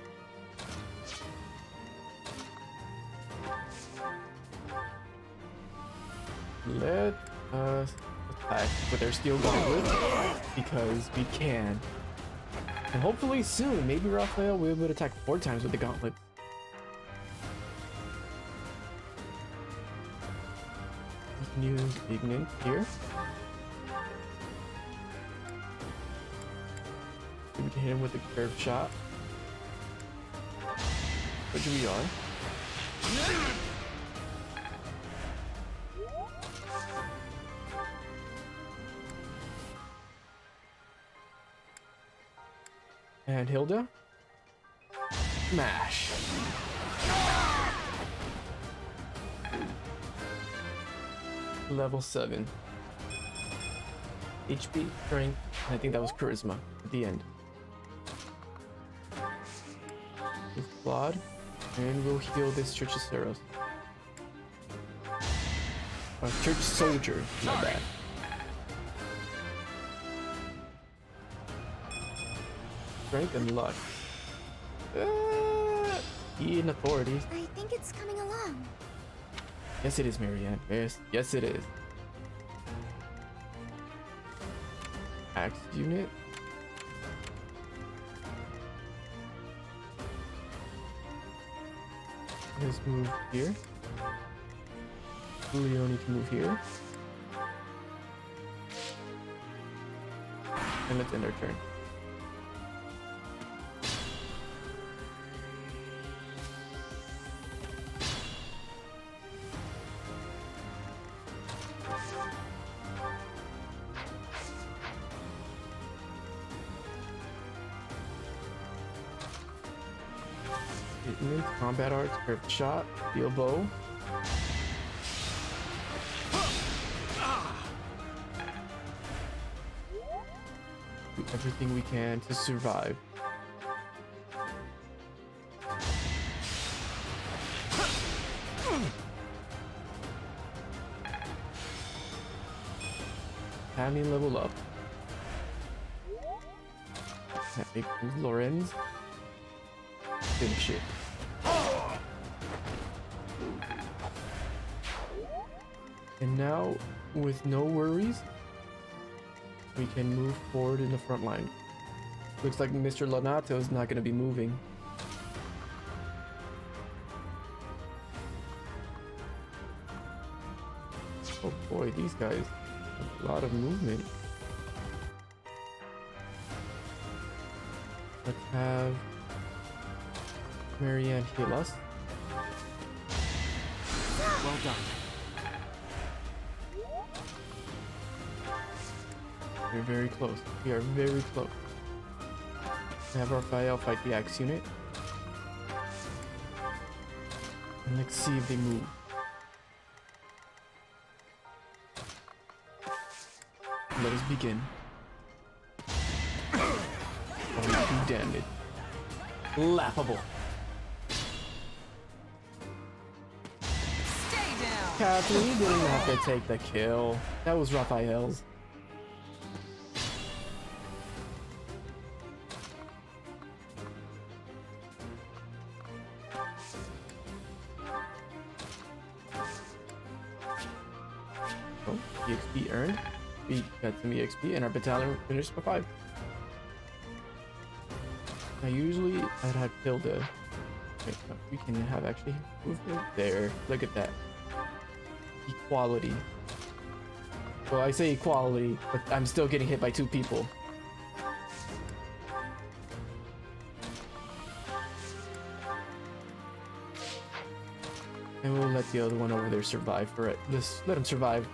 Let us attack with our steel gauntlet because we can. And hopefully soon, maybe Raphael will be able to attack 4 times with the gauntlet. We can use Ignite here. We can hit him with a curved shot. Which we are. And Hilda. Smash. Level 7. HP, strength, and I think that was charisma at the end. With Claude, and we'll heal this Church of Theros. Church Soldier, not bad. Strength and luck. In authority. I think it's coming along. Yes, it is, Marianne. Yes, it is. Axe unit. Let's move here. Leone can move here. And let's end our turn. Combat arts, curved shot, steel bow. Do everything we can to survive. Tammy level up. That makes Lorenz finish it. And now, with no worries, we can move forward in the front line. Looks like Mr. Lonato is not going to be moving. Oh boy, these guys have a lot of movement. Let's have Marianne heal us. Well done. We're very close. We are very close. Have Raphael fight the Axe unit. And let's see if they move. Let us begin. Only 2 damage. Laughable. Stay down. Catherine, you didn't have to take the kill. That was Raphael's. Oh, EXP earned. We got some EXP and our battalion finished by 5. Now usually I'd have Tilda. Wait, no, we can have actually movement there. Look at that. Equality. Well, I say equality, but I'm still getting hit by 2 people. And we'll let the other one over there survive for it. Just let him survive.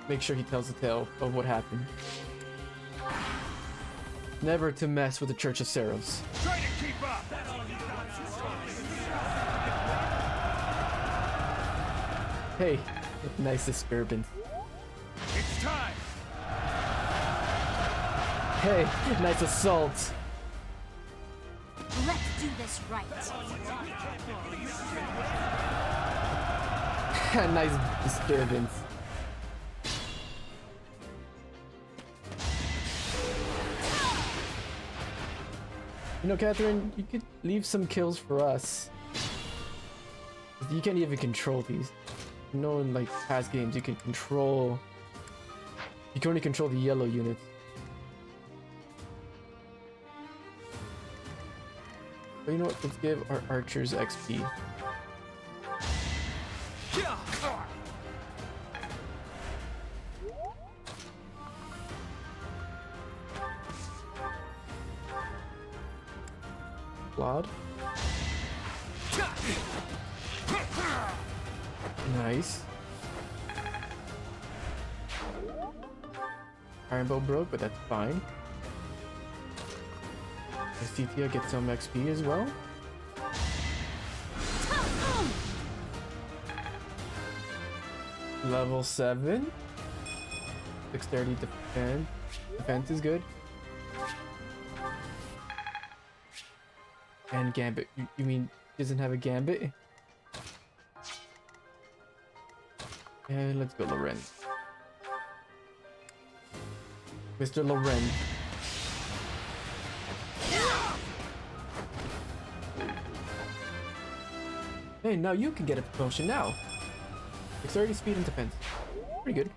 Make sure he tells the tale of what happened. Never to mess with the Church of Seros. Try to keep up! Hey, nice disturbance. It's time! Hey, nice assault. Let's do this right. Nice disturbance. You know, Catherine, you could leave some kills for us. You can't even control these. You know, in like past games, you can control. You can only control the yellow units. But you know what? Let's give our archers XP. Claude. Nice. Iron Bow broke, but that's fine. Cynthia gets some XP as well. Level 7. 630 defense. Defense is good. And Gambit. You mean doesn't have a Gambit? And let's go Lorenz. Mr. Lorenz. Hey, now you can get a promotion now. Dexterity, speed, and defense. Pretty good.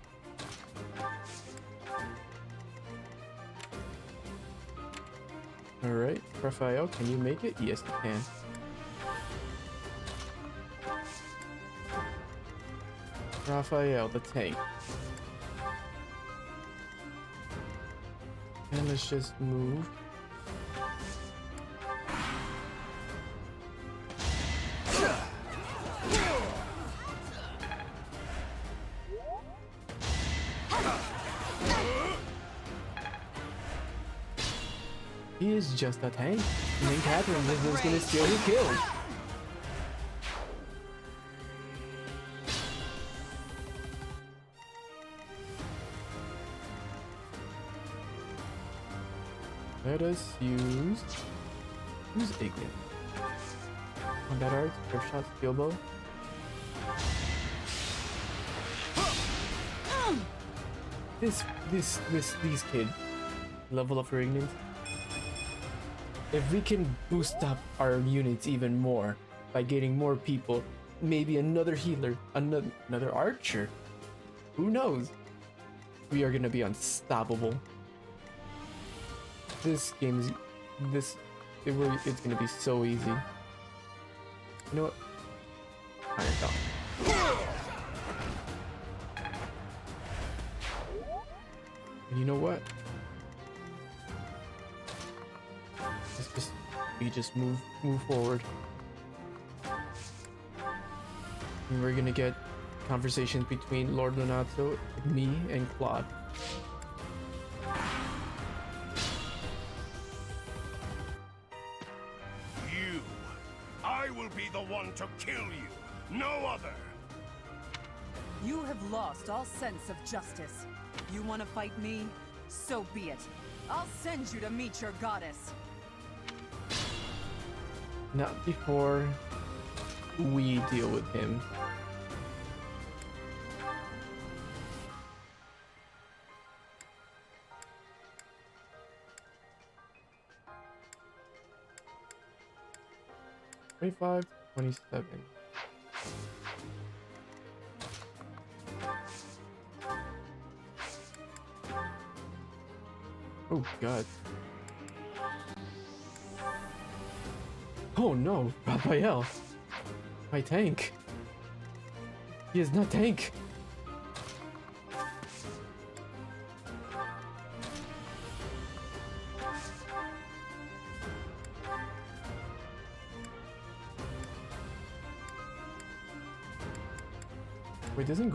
Alright, Raphael, can you make it? Yes, you can. Raphael, the tank. And let's just move. He is just a tank. And then Catherine is just gonna steal his kills. Let us use Ignis. Combat arts, first shot, steel bow. These kids level up for Ignis. If we can boost up our units even more by getting more people, maybe another healer, another archer, who knows? We are gonna be unstoppable. This game is it's gonna be so easy. You know what? Iron Dog. And you know what? We just move forward. And we're gonna get conversations between Lord Lonato, me, and Claude. I will be the one to kill you, no other. You have lost all sense of justice. You want to fight me? So be it. I'll send you to meet your goddess. Not before we deal with him. $25, $27. Oh God. Oh no, Raphael. My tank. He is not tank. Wait, doesn't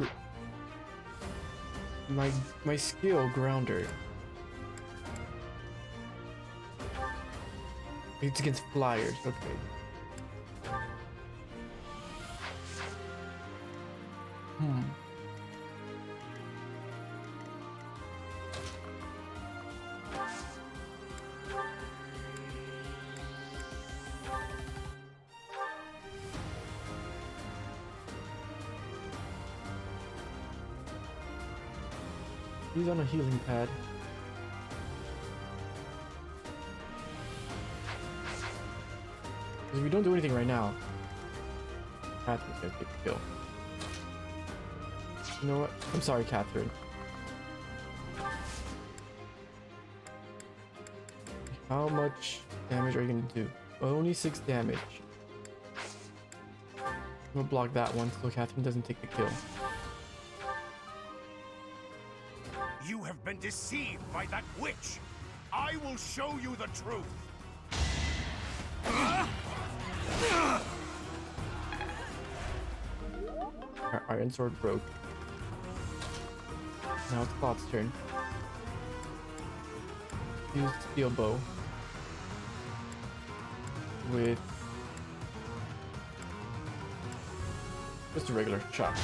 my skill grounder? It's against flyers. Okay. He's on a healing pad. Because if we don't do anything right now, Catherine's gonna take the kill. You know what? I'm sorry, Catherine. How much damage are you gonna do? Only 6 damage. I'm gonna block that one so Catherine doesn't take the kill. You have been deceived by that witch. I will show you the truth. Our iron sword broke. Now it's Claude's turn. Use steel bow with just a regular shot.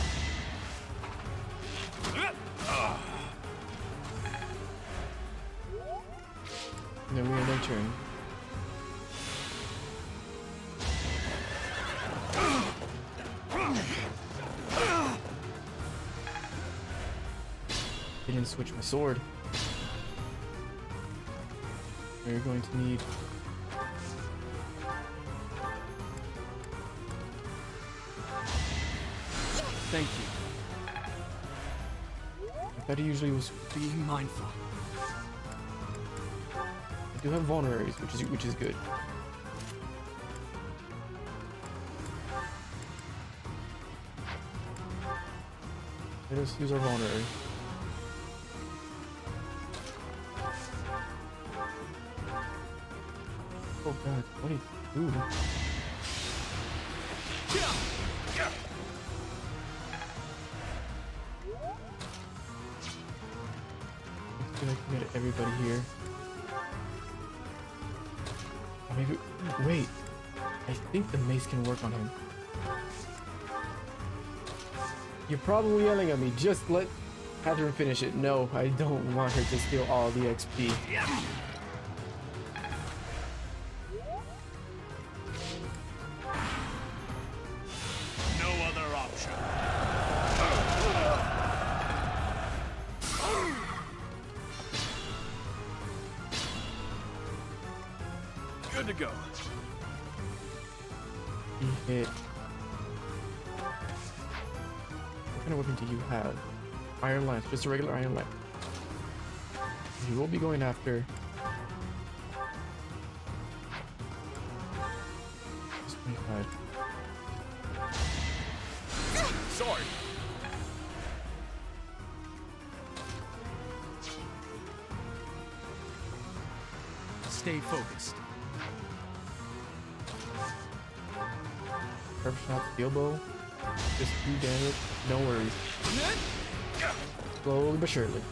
And then we end our turn. Didn't switch my sword. We're going to need Thank you. I thought he usually was. Be mindful. I do have vulneraries, which is good. Let us use our vulnerary. Oh god, 22. I feel like we got everybody here. Or maybe, wait. I think the mace can work on him. You're probably yelling at me. Just let Catherine finish it. No, I don't want her to steal all the XP. No other option. Good to go. He hit. What kind of weapon do you have? Iron lance, just a regular iron lance. You will be going after. Just 25. Sorry. Stay focused. Curve shot, steel bow. Just 2 damage. No worries. Slowly but surely.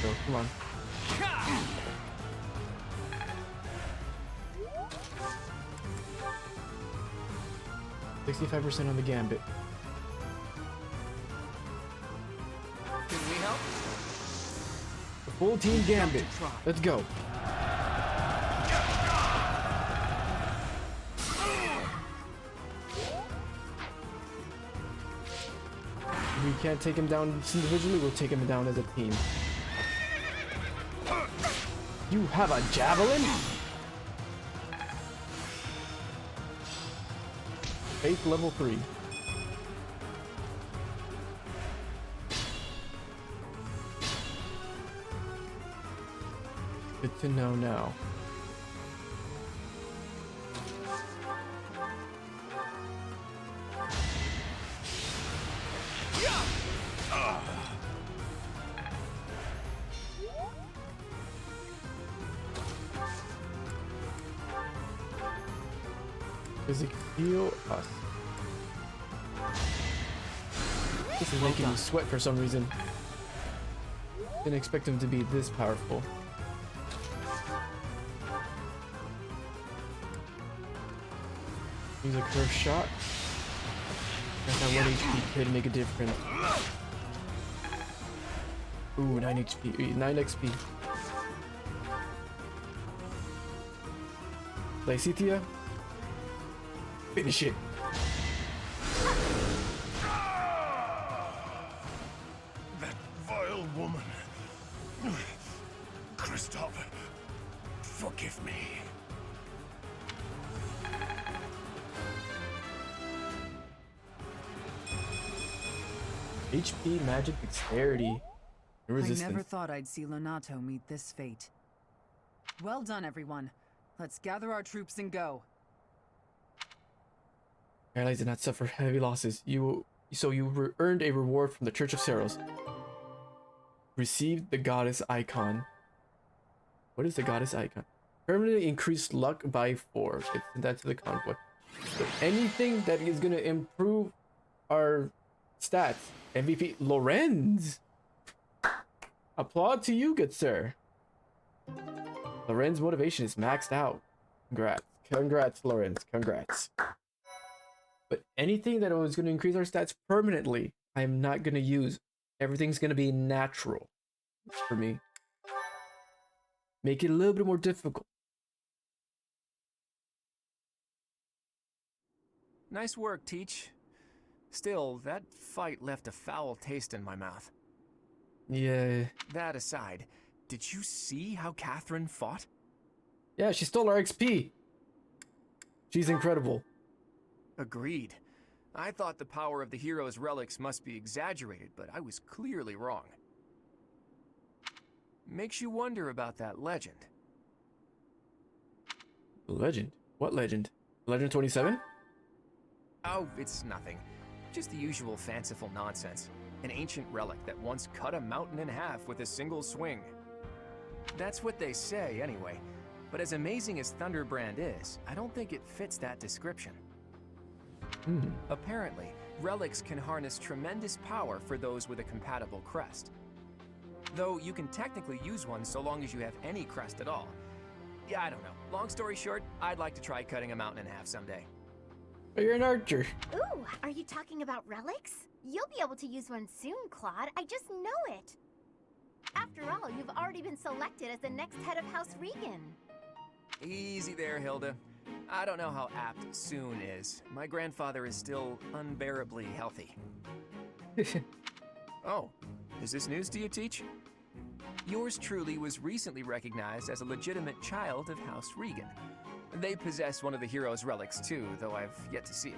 Go, come on. 65% on the gambit. Can we help? The full team gambit. Let's go. If we can't take him down individually, we'll take him down as a team. You have a javelin? Faith level 3. Good to know now. Does it heal us? This is making me sweat for some reason. Didn't expect him to be this powerful. Use a curve shot. Got that 1 HP could make a difference. Ooh, 9 HP. 9 XP. Lysithea? Finish it. That vile woman. Christoph, forgive me. HP, magic, dexterity, and resistance. I never thought I'd see Lonato meet this fate. Well done, everyone. Let's gather our troops and go. Allies did not suffer heavy losses. You earned a reward from the Church of Seros. Received the goddess icon. What is the goddess icon? Permanently increased luck by 4. It's that to the convoy. So anything that is gonna improve our stats. MVP Lorenz. Applaud to you, good sir. Lorenz motivation is maxed out. Congrats. Congrats, Lorenz. Congrats. But anything that was going to increase our stats permanently, I'm not going to use. Everything's going to be natural for me. Make it a little bit more difficult. Nice work, Teach. Still, that fight left a foul taste in my mouth. Yeah. That aside, did you see how Catherine fought? Yeah, she stole our XP. She's incredible. Agreed. I thought the power of the hero's relics must be exaggerated, but I was clearly wrong. Makes you wonder about that legend. Legend? What legend? Legend 27? Oh, it's nothing. Just the usual fanciful nonsense. An ancient relic that once cut a mountain in half with a single swing. That's what they say, anyway. But as amazing as Thunderbrand is, I don't think it fits that description. Apparently, relics can harness tremendous power for those with a compatible crest. Though you can technically use one so long as you have any crest at all. Yeah, I don't know. Long story short, I'd like to try cutting a mountain in half someday. But you're an archer. Ooh, are you talking about relics? You'll be able to use one soon, Claude. I just know it. After all, you've already been selected as the next head of House Regan. Easy there, Hilda. I don't know how apt soon is. My grandfather is still unbearably healthy. Oh, is this news to you, Teach? Yours truly was recently recognized as a legitimate child of House Regan. They possess one of the hero's relics too, though I've yet to see it.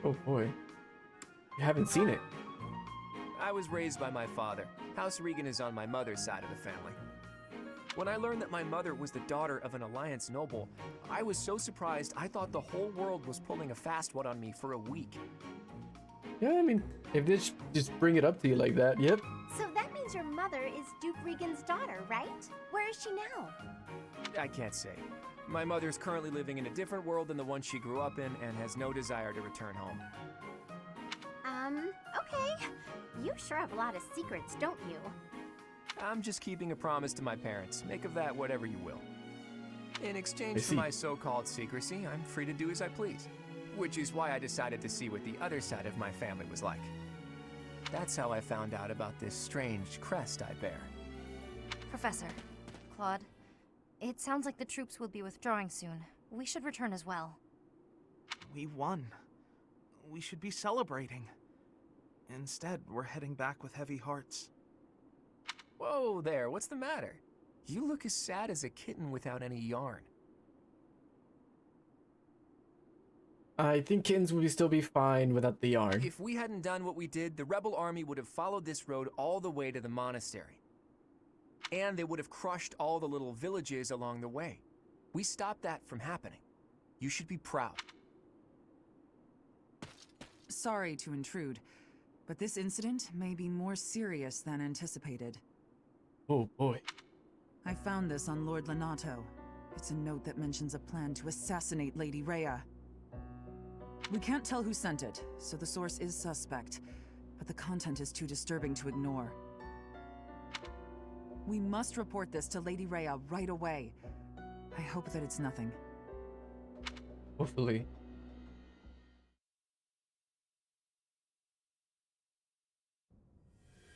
Oh boy. You haven't seen it. I was raised by my father. House Regan is on my mother's side of the family. When I learned that my mother was the daughter of an Alliance noble, I was so surprised I thought the whole world was pulling a fast one on me for a week. Yeah, I mean, if they just bring it up to you like that, yep. So that means your mother is Duke Regan's daughter, right? Where is she now? I can't say. My mother's currently living in a different world than the one she grew up in and has no desire to return home. Okay. You sure have a lot of secrets, don't you? I'm just keeping a promise to my parents. Make of that whatever you will. In exchange for my so-called secrecy, I'm free to do as I please. Which is why I decided to see what the other side of my family was like. That's how I found out about this strange crest I bear. Professor, Claude, it sounds like the troops will be withdrawing soon. We should return as well. We won. We should be celebrating. Instead, we're heading back with heavy hearts. Whoa there, what's the matter? You look as sad as a kitten without any yarn. I think kittens would still be fine without the yarn. If we hadn't done what we did, the rebel army would have followed this road all the way to the monastery. And they would have crushed all the little villages along the way. We stopped that from happening. You should be proud. Sorry to intrude, but this incident may be more serious than anticipated. Oh boy. I found this on Lord Lonato. It's a note that mentions a plan to assassinate Lady Rhea. We can't tell who sent it, so the source is suspect, but the content is too disturbing to ignore. We must report this to Lady Rhea right away. I hope that it's nothing. Hopefully.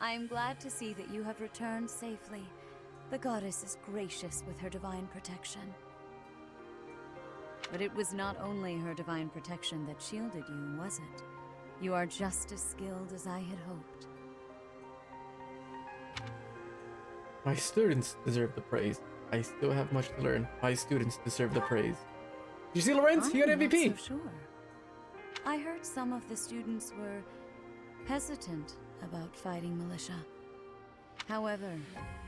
I am glad to see that you have returned safely. The goddess is gracious with her divine protection. But it was not only her divine protection that shielded you, was it? You are just as skilled as I had hoped. My students deserve the praise. I still have much to learn. My students deserve the praise. You see Lorenz? He got I'm MVP. not so sure. I heard some of the students were hesitant about fighting militia. However,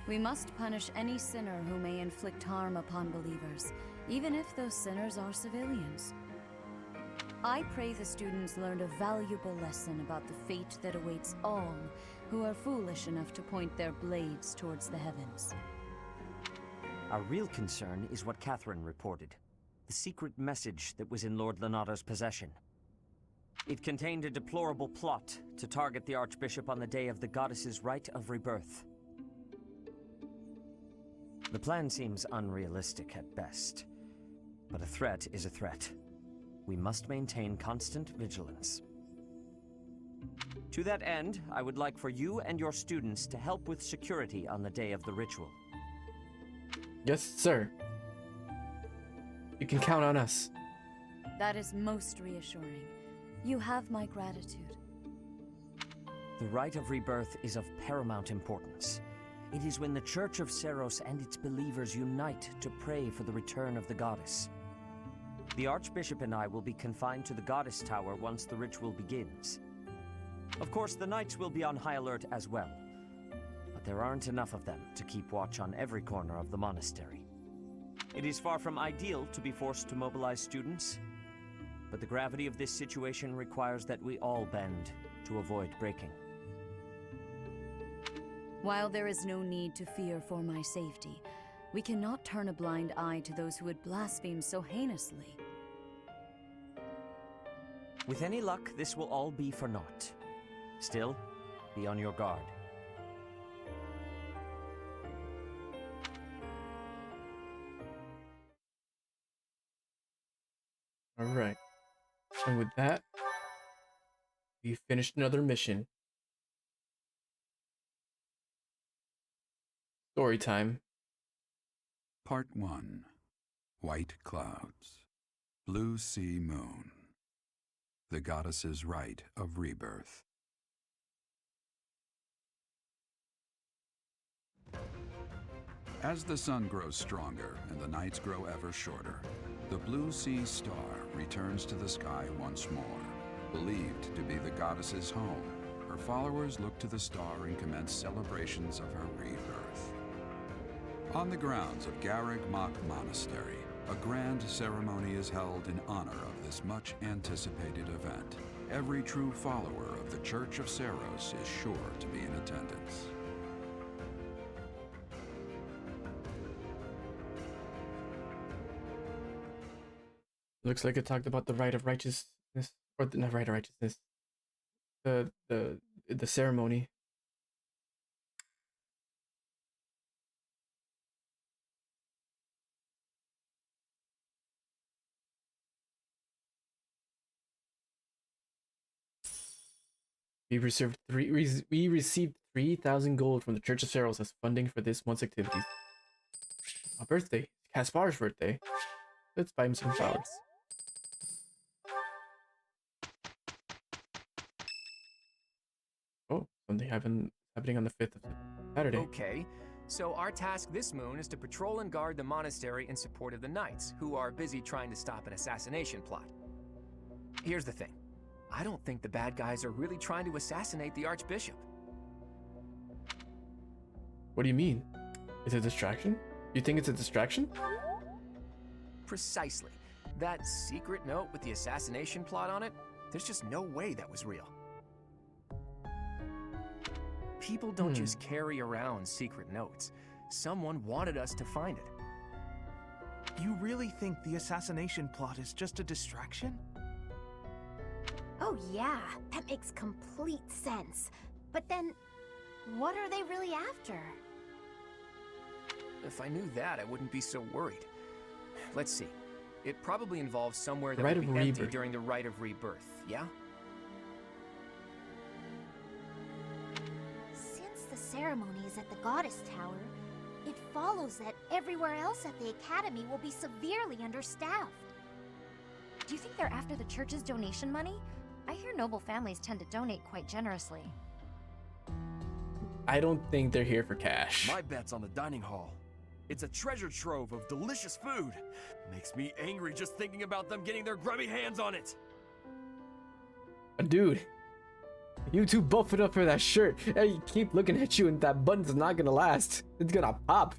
we must punish any sinner who may inflict harm upon believers, even if those sinners are civilians. I pray the students learned a valuable lesson about the fate that awaits all who are foolish enough to point their blades towards the heavens. Our real concern is what Catherine reported. The secret message that was in Lord Lonato's possession. It contained a deplorable plot to target the Archbishop on the day of the goddess's rite of rebirth. The plan seems unrealistic at best, but a threat is a threat. We must maintain constant vigilance. To that end, I would like for you and your students to help with security on the day of the ritual. Yes, sir. You can count on us. That is most reassuring. You have my gratitude. The rite of rebirth is of paramount importance. It is when the Church of Seiros and its believers unite to pray for the return of the goddess. The Archbishop and I will be confined to the Goddess Tower once the ritual begins. Of course, the Knights will be on high alert as well, but there aren't enough of them to keep watch on every corner of the monastery. It is far from ideal to be forced to mobilize students, but the gravity of this situation requires that we all bend to avoid breaking. While there is no need to fear for my safety, we cannot turn a blind eye to those who would blaspheme so heinously. With any luck, this will all be for naught. Still, be on your guard. Alright. And with that, we finished another mission. Story time. Part 1. White Clouds. Blue Sea Moon. The Goddess's Rite of Rebirth. As the sun grows stronger and the nights grow ever shorter, the Blue Sea Star returns to the sky once more. Believed to be the goddess's home, her followers look to the star and commence celebrations of her rebirth. On the grounds of Garreg Mach Monastery, a grand ceremony is held in honor of this much-anticipated event. Every true follower of the Church of Seiros is sure to be in attendance. Looks like it talked about the rite of righteousness, or the, not rite of righteousness. The ceremony. We received 3,000 gold from the Church of Seiros as funding for this month's activities. A birthday. Caspar's birthday. Let's buy him some flowers. Oh, something happening on the 5th of Saturday. Okay, so our task this moon is to patrol and guard the monastery in support of the Knights, who are busy trying to stop an assassination plot. Here's the thing. I don't think the bad guys are really trying to assassinate the Archbishop. What do you mean? Is it a distraction? You think it's a distraction? Precisely. That secret note with the assassination plot on it, there's just no way that was real. People don't just carry around secret notes. Someone wanted us to find it. You really think the assassination plot is just a distraction? Oh yeah, that makes complete sense. But then, what are they really after? If I knew that, I wouldn't be so worried. Let's see. It probably involves somewhere that Rite will of be empty Rebirth. during the Rite of Rebirth, yeah? Since the ceremony is at the Goddess Tower, it follows that everywhere else at the Academy will be severely understaffed. Do you think they're after the church's donation money? I hear noble families tend to donate quite generously. I don't think they're here for cash. My bet's on the dining hall. It's a treasure trove of delicious food. Makes me angry just thinking about them getting their grubby hands on it. Dude, you too buff it up for that shirt. Hey, keep looking at you and that button's not gonna last. It's gonna pop.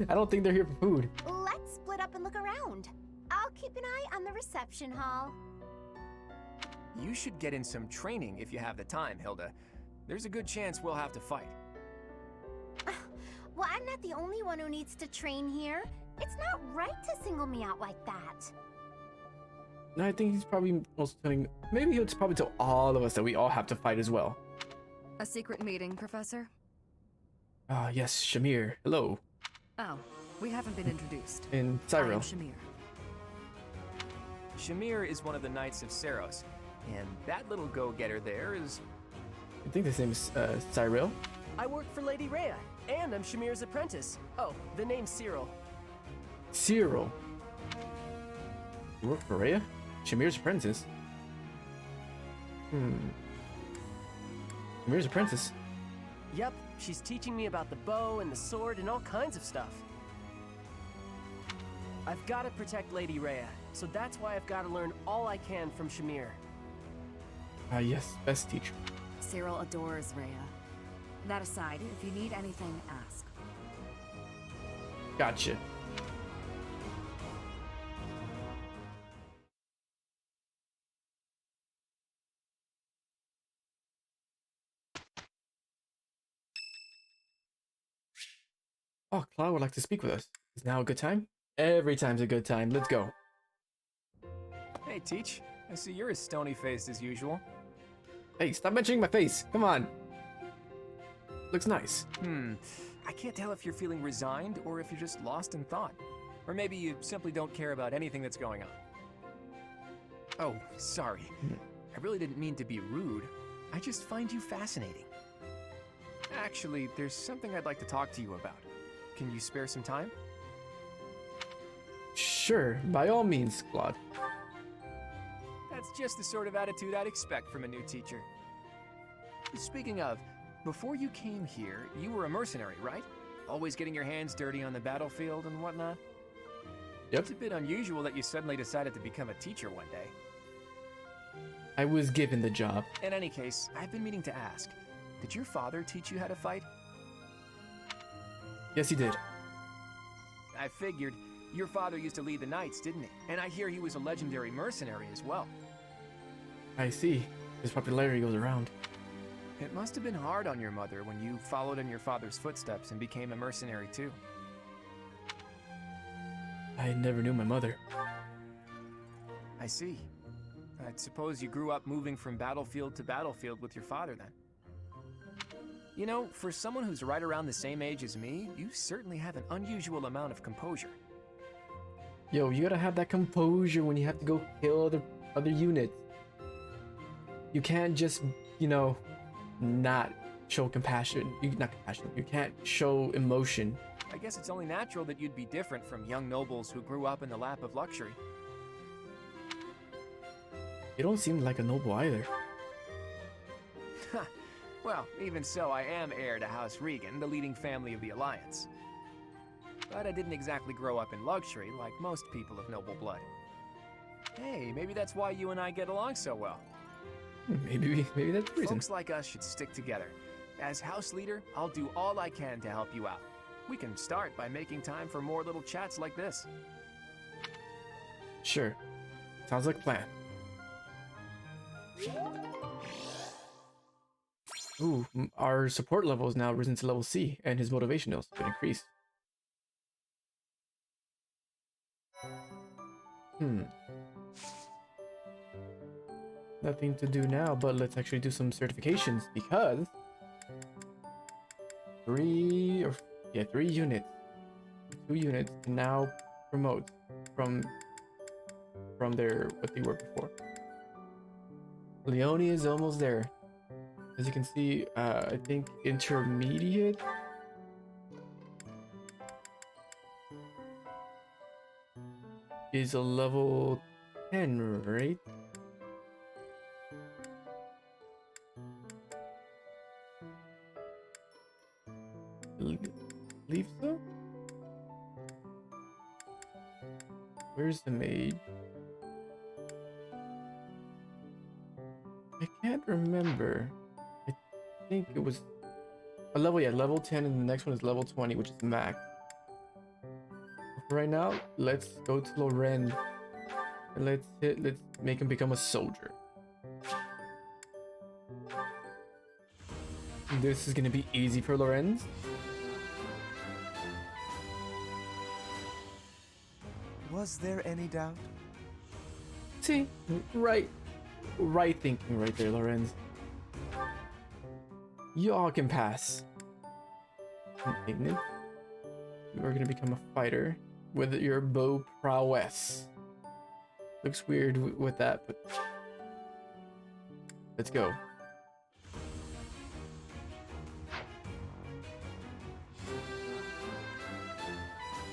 I don't think they're here for food. Let's split up and look around. I'll keep an eye on the reception hall. You should get in some training if you have the time, Hilda. There's a good chance we'll have to fight. Well, I'm not the only one who needs to train here. It's not right to single me out like that. No, I think he's probably also telling. Maybe he'll probably tell all of us that we all have to fight as well. A secret meeting, Professor? Ah, yes, Shamir. Hello. Oh, we haven't been introduced. And I am Cyril. Shamir. Shamir is one of the Knights of Seiros, and that little go-getter there is... I think his name is Cyril. I work for Lady Rhea, and I'm Shamir's apprentice. Oh, the name's Cyril. Cyril. You work for Rhea? Shamir's apprentice? Shamir's apprentice? Yep, she's teaching me about the bow and the sword and all kinds of stuff. I've got to protect Lady Rhea, so that's why I've got to learn all I can from Shamir. Ah, yes, best teacher. Cyril adores Rhea. That aside, if you need anything, ask. Gotcha. Oh, Cloud would like to speak with us. Is now a good time? Every time's a good time. Let's go. Hey, Teach. I see you're as stony-faced as usual. Hey, stop mentioning my face. Come on. Looks nice. I can't tell if you're feeling resigned or if you're just lost in thought. Or maybe you simply don't care about anything that's going on. Oh, sorry. I really didn't mean to be rude. I just find you fascinating. Actually, there's something I'd like to talk to you about. Can you spare some time? Sure, by all means, Claude. That's just the sort of attitude I'd expect from a new teacher. Speaking of, before you came here, you were a mercenary, right? Always getting your hands dirty on the battlefield and whatnot? Yep. It's a bit unusual that you suddenly decided to become a teacher one day. I was given the job. In any case, I've been meaning to ask, did your father teach you how to fight? Yes, he did. I figured. Your father used to lead the knights, didn't he? And I hear he was a legendary mercenary as well. I see. His popularity goes around. It must have been hard on your mother when you followed in your father's footsteps and became a mercenary too. I never knew my mother. I see. I suppose you grew up moving from battlefield to battlefield with your father then. You know, for someone who's right around the same age as me, you certainly have an unusual amount of composure. Yo, you gotta have that composure when you have to go kill other units. You can't just, you know, not show compassion. Not compassion. You can't show emotion. I guess it's only natural that you'd be different from young nobles who grew up in the lap of luxury. You don't seem like a noble either. Well, even so, I am heir to House Regan, the leading family of the Alliance. But I didn't exactly grow up in luxury like most people of noble blood. Hey, maybe that's why you and I get along so well. Maybe that's the reason. Folks like us should stick together. As house leader, I'll do all I can to help you out. We can start by making time for more little chats like this. Sure. Sounds like a plan. Ooh, our support level is now risen to level C, and his motivation has been increased. Nothing to do now, but let's actually do some certifications because 3 units. 2 units can now promote from their what they were before. Leone is almost there. As you can see, I think intermediate is a level 10, right? Believe so? Where's the maid? I can't remember. I think it was a level 10, and the next one is level 20, which is max. For right now, let's go to Loren and let's make him become a soldier. This is gonna be easy for Lorenz. Was there any doubt? See, right thinking right there, Lorenz. You all can pass. Ignis, you are gonna become a fighter with your bow prowess. Looks weird with that, but let's go.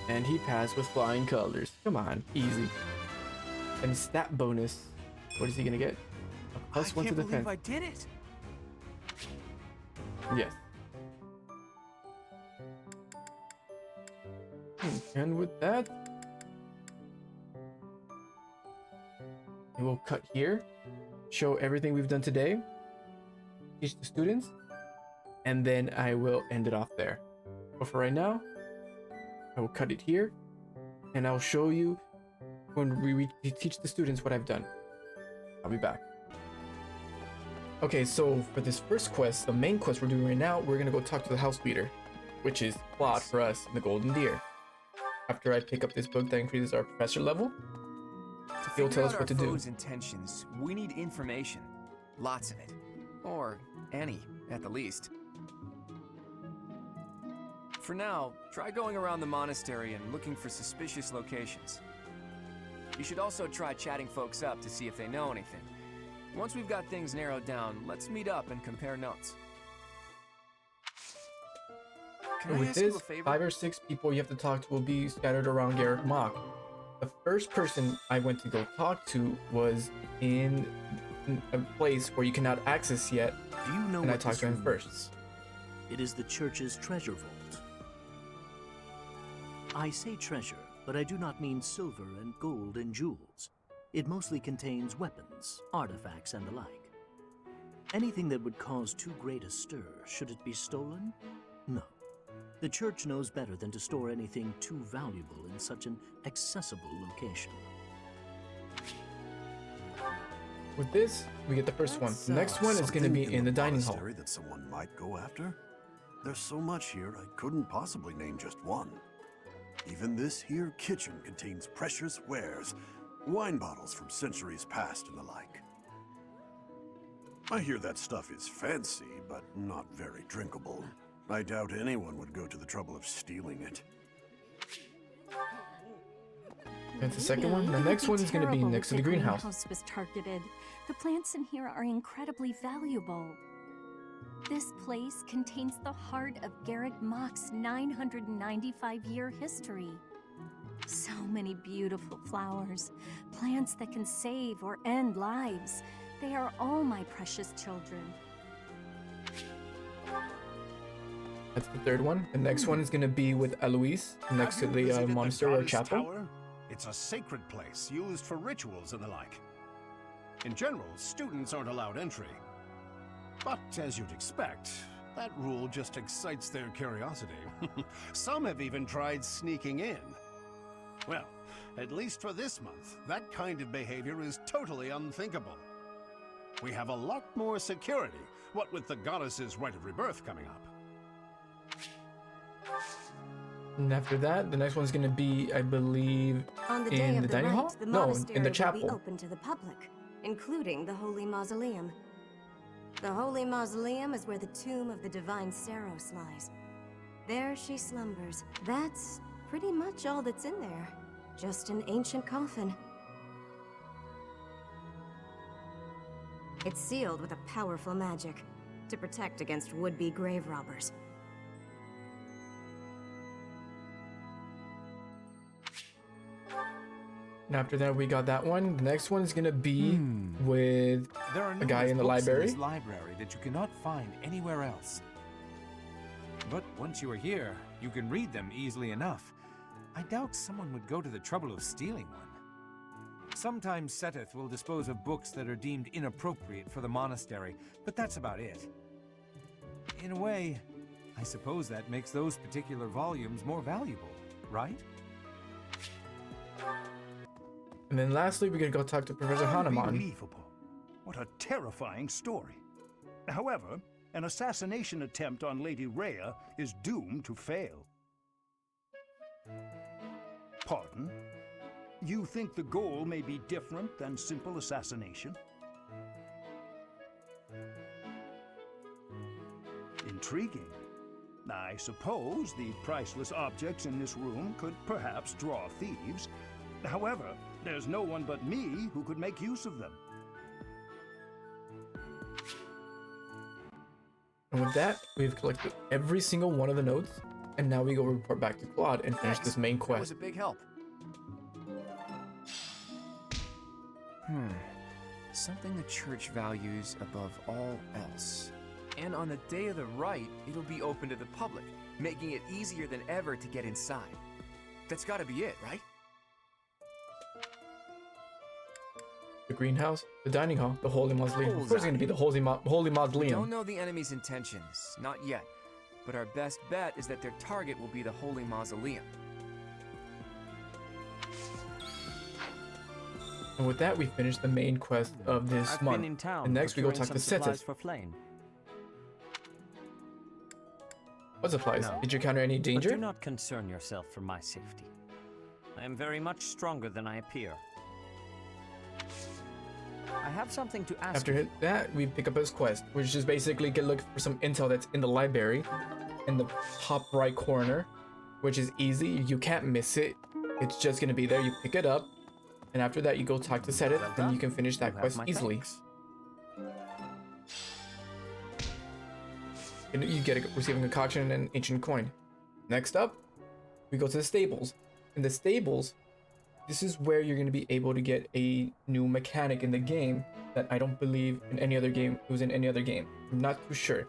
And he passed with flying colors. Come on, easy. And stat bonus. What is he gonna get? A +1 to defense. I did it. Yes. And with that, and we'll cut here, show everything we've done today, teach the students, and then I will end it off there. But for right now, I will cut it here, and I'll show you when we teach the students what I've done. I'll be back. Okay, so for this first quest, the main quest we're doing right now, we're gonna go talk to the house leader, which is Claude for us in the Golden Deer. After I pick up this book that increases our professor level, he'll tell us what to do. Foe's intentions, we need information. Lots of it. Or any, at the least. For now, try going around the monastery and looking for suspicious locations. You should also try chatting folks up to see if they know anything. Once we've got things narrowed down, let's meet up and compare notes. And with this, 5 or 6 people you have to talk to will be scattered around Garrick Mach. The first person I went to go talk to was in a place where you cannot access yet, Do you know and I what talked to this him room first. is? It is the church's treasure vault. I say treasure, but I do not mean silver and gold and jewels. It mostly contains weapons, artifacts, and the like. Anything that would cause too great a stir, should it be stolen? No. The church knows better than to store anything too valuable in such an accessible location. With this, we get the first one. The next one is going to be in the dining hall. Monastery that someone might go after? There's so much here, I couldn't possibly name just one. Even this here kitchen contains precious wares, wine bottles from centuries past and the like. I hear that stuff is fancy, but not very drinkable. I doubt anyone would go to the trouble of stealing it. That's the second one. The next one is going to be next to the greenhouse. Was targeted. The plants in here are incredibly valuable. This place contains the heart of Garrick Mach's 995-year history. So many beautiful flowers, plants that can save or end lives. They are all my precious children. That's the third one. The next one is going to be with Eloise, next to the monastery or chapel. Tower? It's a sacred place used for rituals and the like. In general, students aren't allowed entry. But as you'd expect, that rule just excites their curiosity. Some have even tried sneaking in. Well, at least for this month, that kind of behavior is totally unthinkable. We have a lot more security, what with the goddess's rite of rebirth coming up. And after that, the next one's going to be, I believe, On the day in of the the dining rite, hall? the No, monastery in the will be chapel. open to the public, including the Holy Mausoleum. The Holy Mausoleum is where the tomb of the divine Saros lies. There she slumbers. That's pretty much all that's in there. Just an ancient coffin. It's sealed with a powerful magic to protect against would-be grave robbers. And after that, we got that one. The next one is going to be with There are a guy in the numerous books library. in this library that you cannot find anywhere else. But once you are here, you can read them easily enough. I doubt someone would go to the trouble of stealing one. Sometimes Seteth will dispose of books that are deemed inappropriate for the monastery, but that's about it. In a way, I suppose that makes those particular volumes more valuable, right? And then lastly, we're going to go talk to Professor Hanuman. Unbelievable. What a terrifying story. However, an assassination attempt on Lady Rhea is doomed to fail. Pardon? You think the goal may be different than simple assassination? Intriguing. I suppose the priceless objects in this room could perhaps draw thieves. However, there's no one but me who could make use of them. And with that, we've collected every single one of the notes, and now we go report back to Claude and finish this main That was quest. a big help. Something the church values above all else. And on the day of the rite, it'll be open to the public, making it easier than ever to get inside. That's gotta be it, right? The greenhouse, the dining hall, the holy mausoleum. Of course, it's gonna be the holy We mausoleum. don't know the enemy's intentions, not yet. But our best bet is that their target will be the holy mausoleum. And with that, we finish the main quest of this I've month. been in town And next we go procuring talk to some supplies Cetus. for Flame. What supplies? No, Did you encounter any but danger? do not concern yourself for my safety. I am very much stronger than I appear. I have something to ask you. After that, we pick up his quest, which is basically get look for some intel that's in the library, in the top right corner, which is easy. You can't miss it. It's just gonna be there. You pick it up, and after that, you go talk to Cetus, and you can finish that quest easily. And you get receive a concoction and an ancient coin. Next up, we go to the stables. In the stables, this is where you're going to be able to get a new mechanic in the game that I don't believe in any other game. It was in any other game. I'm not too sure.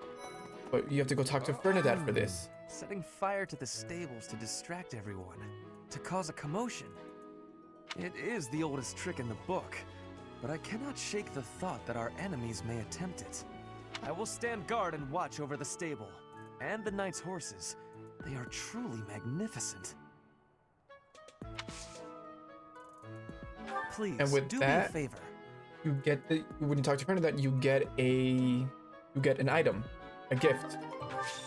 But you have to go talk to Fernandette for this. Setting fire to the stables to distract everyone, to cause a commotion. It is the oldest trick in the book, but I cannot shake the thought that our enemies may attempt it. I will stand guard and watch over the stable, and the knight's horses. They are truly magnificent. Please, And with do that, me a favor. you get when you talk to Fernandette, you get an item, a gift.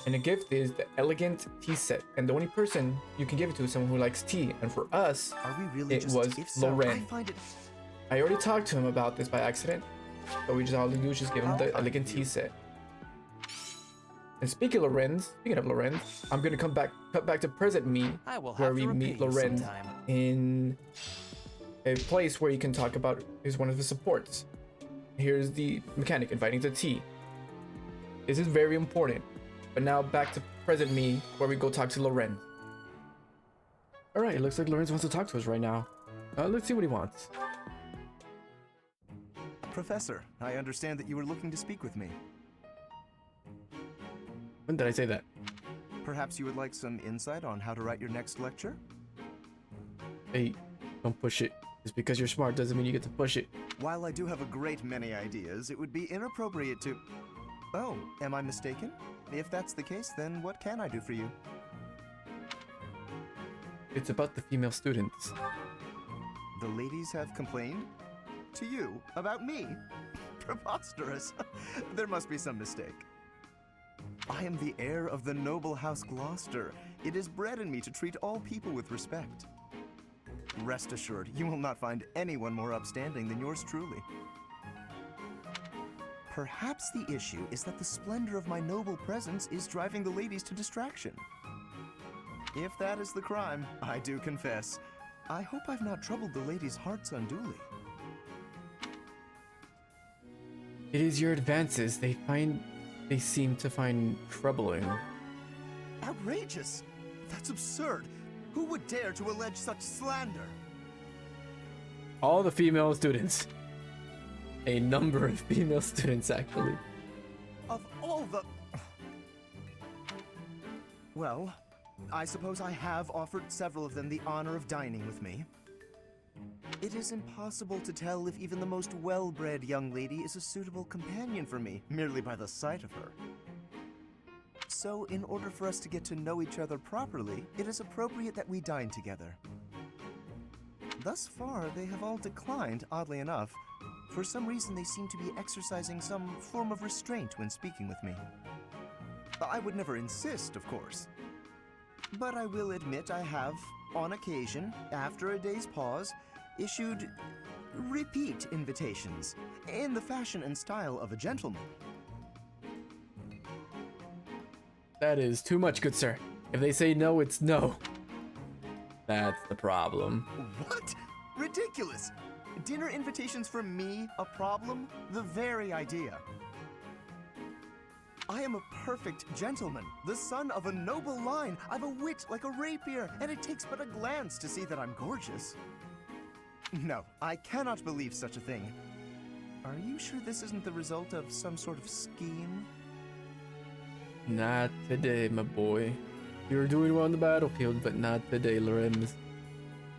And the gift is the elegant tea set. And the only person you can give it to is someone who likes tea. And for us, it was Loren. I already talked to him about this by accident. So we just all do is just give him the elegant tea set. And speaking of Lorenz, I'm gonna cut back to present me, where we meet Lorenz in a place where you can talk about one of his supports. Here's the mechanic inviting to tea. This is very important. But now back to present me, where we go talk to Lorenz. All right, it looks like Lorenz wants to talk to us right now. Let's see what he wants. Professor, I understand that you were looking to speak with me. When did I say that? Perhaps you would like some insight on how to write your next lecture? Hey, don't push it. Just because you're smart doesn't mean you get to push it. While I do have a great many ideas, it would be inappropriate to... Oh, am I mistaken? If that's the case, then what can I do for you? It's about the female students. The ladies have complained? To you? About me? Preposterous. There must be some mistake. I am the heir of the noble house Gloucester. It is bred in me to treat all people with respect. Rest assured, you will not find anyone more upstanding than yours truly. Perhaps the issue is that the splendor of my noble presence is driving the ladies to distraction. If that is the crime, I do confess. I hope I've not troubled the ladies' hearts unduly. It is your advances they seem to find troubling. Outrageous! That's absurd! Who would dare to allege such slander? All the female students. A number of female students, actually. Of all the... Well, I suppose I have offered several of them the honor of dining with me. It is impossible to tell if even the most well-bred young lady is a suitable companion for me, merely by the sight of her. So, in order for us to get to know each other properly, it is appropriate that we dine together. Thus far, they have all declined, oddly enough. For some reason, they seem to be exercising some form of restraint when speaking with me. I would never insist, of course. But I will admit I have, on occasion, after a day's pause, issued repeat invitations, in the fashion and style of a gentleman. That is too much, good sir. If they say no, it's no. That's the problem. What? Ridiculous! Dinner invitations from me a problem? The very idea. I am a perfect gentleman, the son of a noble line. I've a wit like a rapier, and it takes but a glance to see that I'm gorgeous. No, I cannot believe such a thing. Are you sure this isn't the result of some sort of scheme? Not today, my boy. You're doing well on the battlefield, but not today, Lorenz.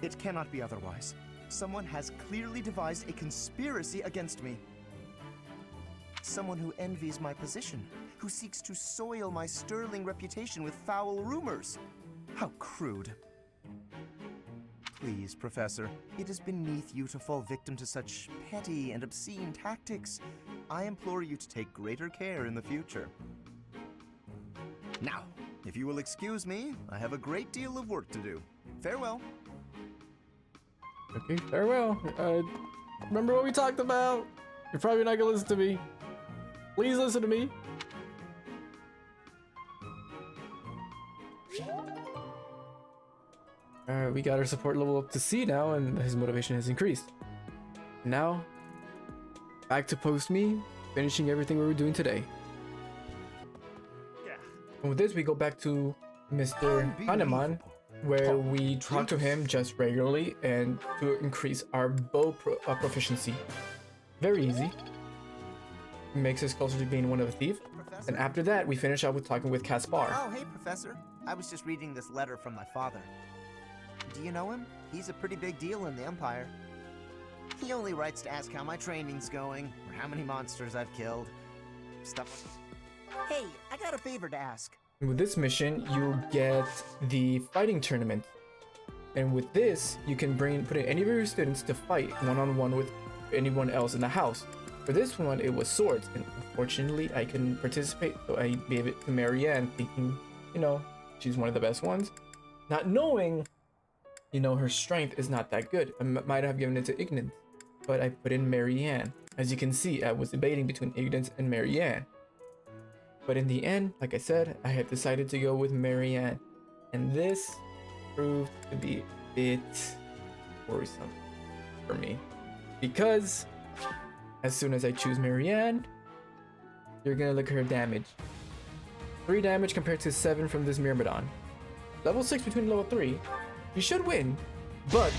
It cannot be otherwise. Someone has clearly devised a conspiracy against me. Someone who envies my position, who seeks to soil my sterling reputation with foul rumors. How crude. Please, Professor, it is beneath you to fall victim to such petty and obscene tactics. I implore you to take greater care in the future. Now, if you will excuse me, I have a great deal of work to do. Farewell. Okay, farewell. Remember what we talked about? You're probably not gonna listen to me. Please listen to me. Alright, we got our support level up to C now, and his motivation has increased. Now, back to post me, finishing everything we were doing today. And with this, we go back to Mr. Haneman, where we talk to him just regularly and to increase our bow proficiency. Very easy. Makes us closer to being one of a thief. And after that, we finish up with talking with Caspar. Oh, hey, Professor. I was just reading this letter from my father. Do you know him? He's a pretty big deal in the Empire. He only writes to ask how my training's going, or how many monsters I've killed. Stuff. Hey, I got a favor to ask. With this mission, you get the fighting tournament. And with this, you can put in any of your students to fight one-on-one with anyone else in the house. For this one, it was swords, and unfortunately, I couldn't participate, so I gave it to Marianne, thinking, you know, she's one of the best ones. Not knowing, you know, her strength is not that good. I might have given it to Ignance, but I put in Marianne. As you can see, I was debating between Ignance and Marianne. But in the end, like I said, I had decided to go with Marianne. And this proved to be a bit worrisome for me. Because as soon as I choose Marianne, you're gonna look at her damage. 3 damage compared to 7 from this Myrmidon. Level 6 between level 3. You should win, but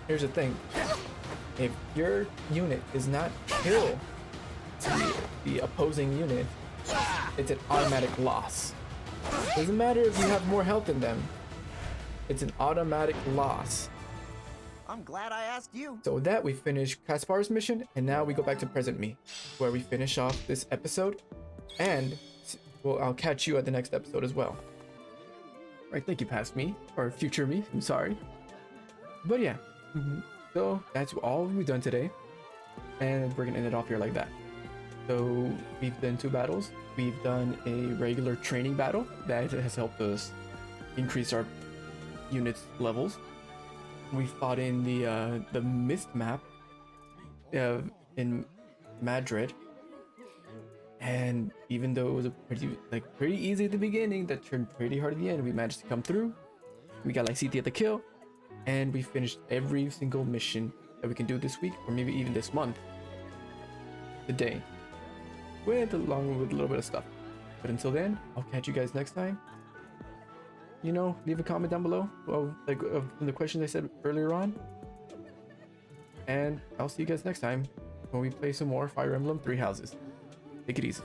here's the thing. If your unit does not kill the opposing unit, it's an automatic loss. Doesn't matter if you have more health than them. It's an automatic loss. I'm glad I asked you. So with that, we finish Kaspar's mission, and now we go back to present me, where we finish off this episode, and well, I'll catch you at the next episode as well. Right, thank you, past me, or future me, I'm sorry. But yeah, so that's all we've done today, and we're gonna end it off here like that. So we've done 2 battles. We've done a regular training battle that has helped us increase our units levels. We fought in the mist map in Madrid, and even though it was a pretty easy at the beginning, that turned pretty hard at the end, we managed to come through. We got like CT at the kill, and we finished every single mission that we can do this week, or maybe even this month, today. Along with a little bit of stuff. But until then, I'll catch you guys next time. You know, leave a comment down below, well, like the questions I said earlier on. And I'll see you guys next time when we play some more Fire Emblem 3 Houses. Take it easy.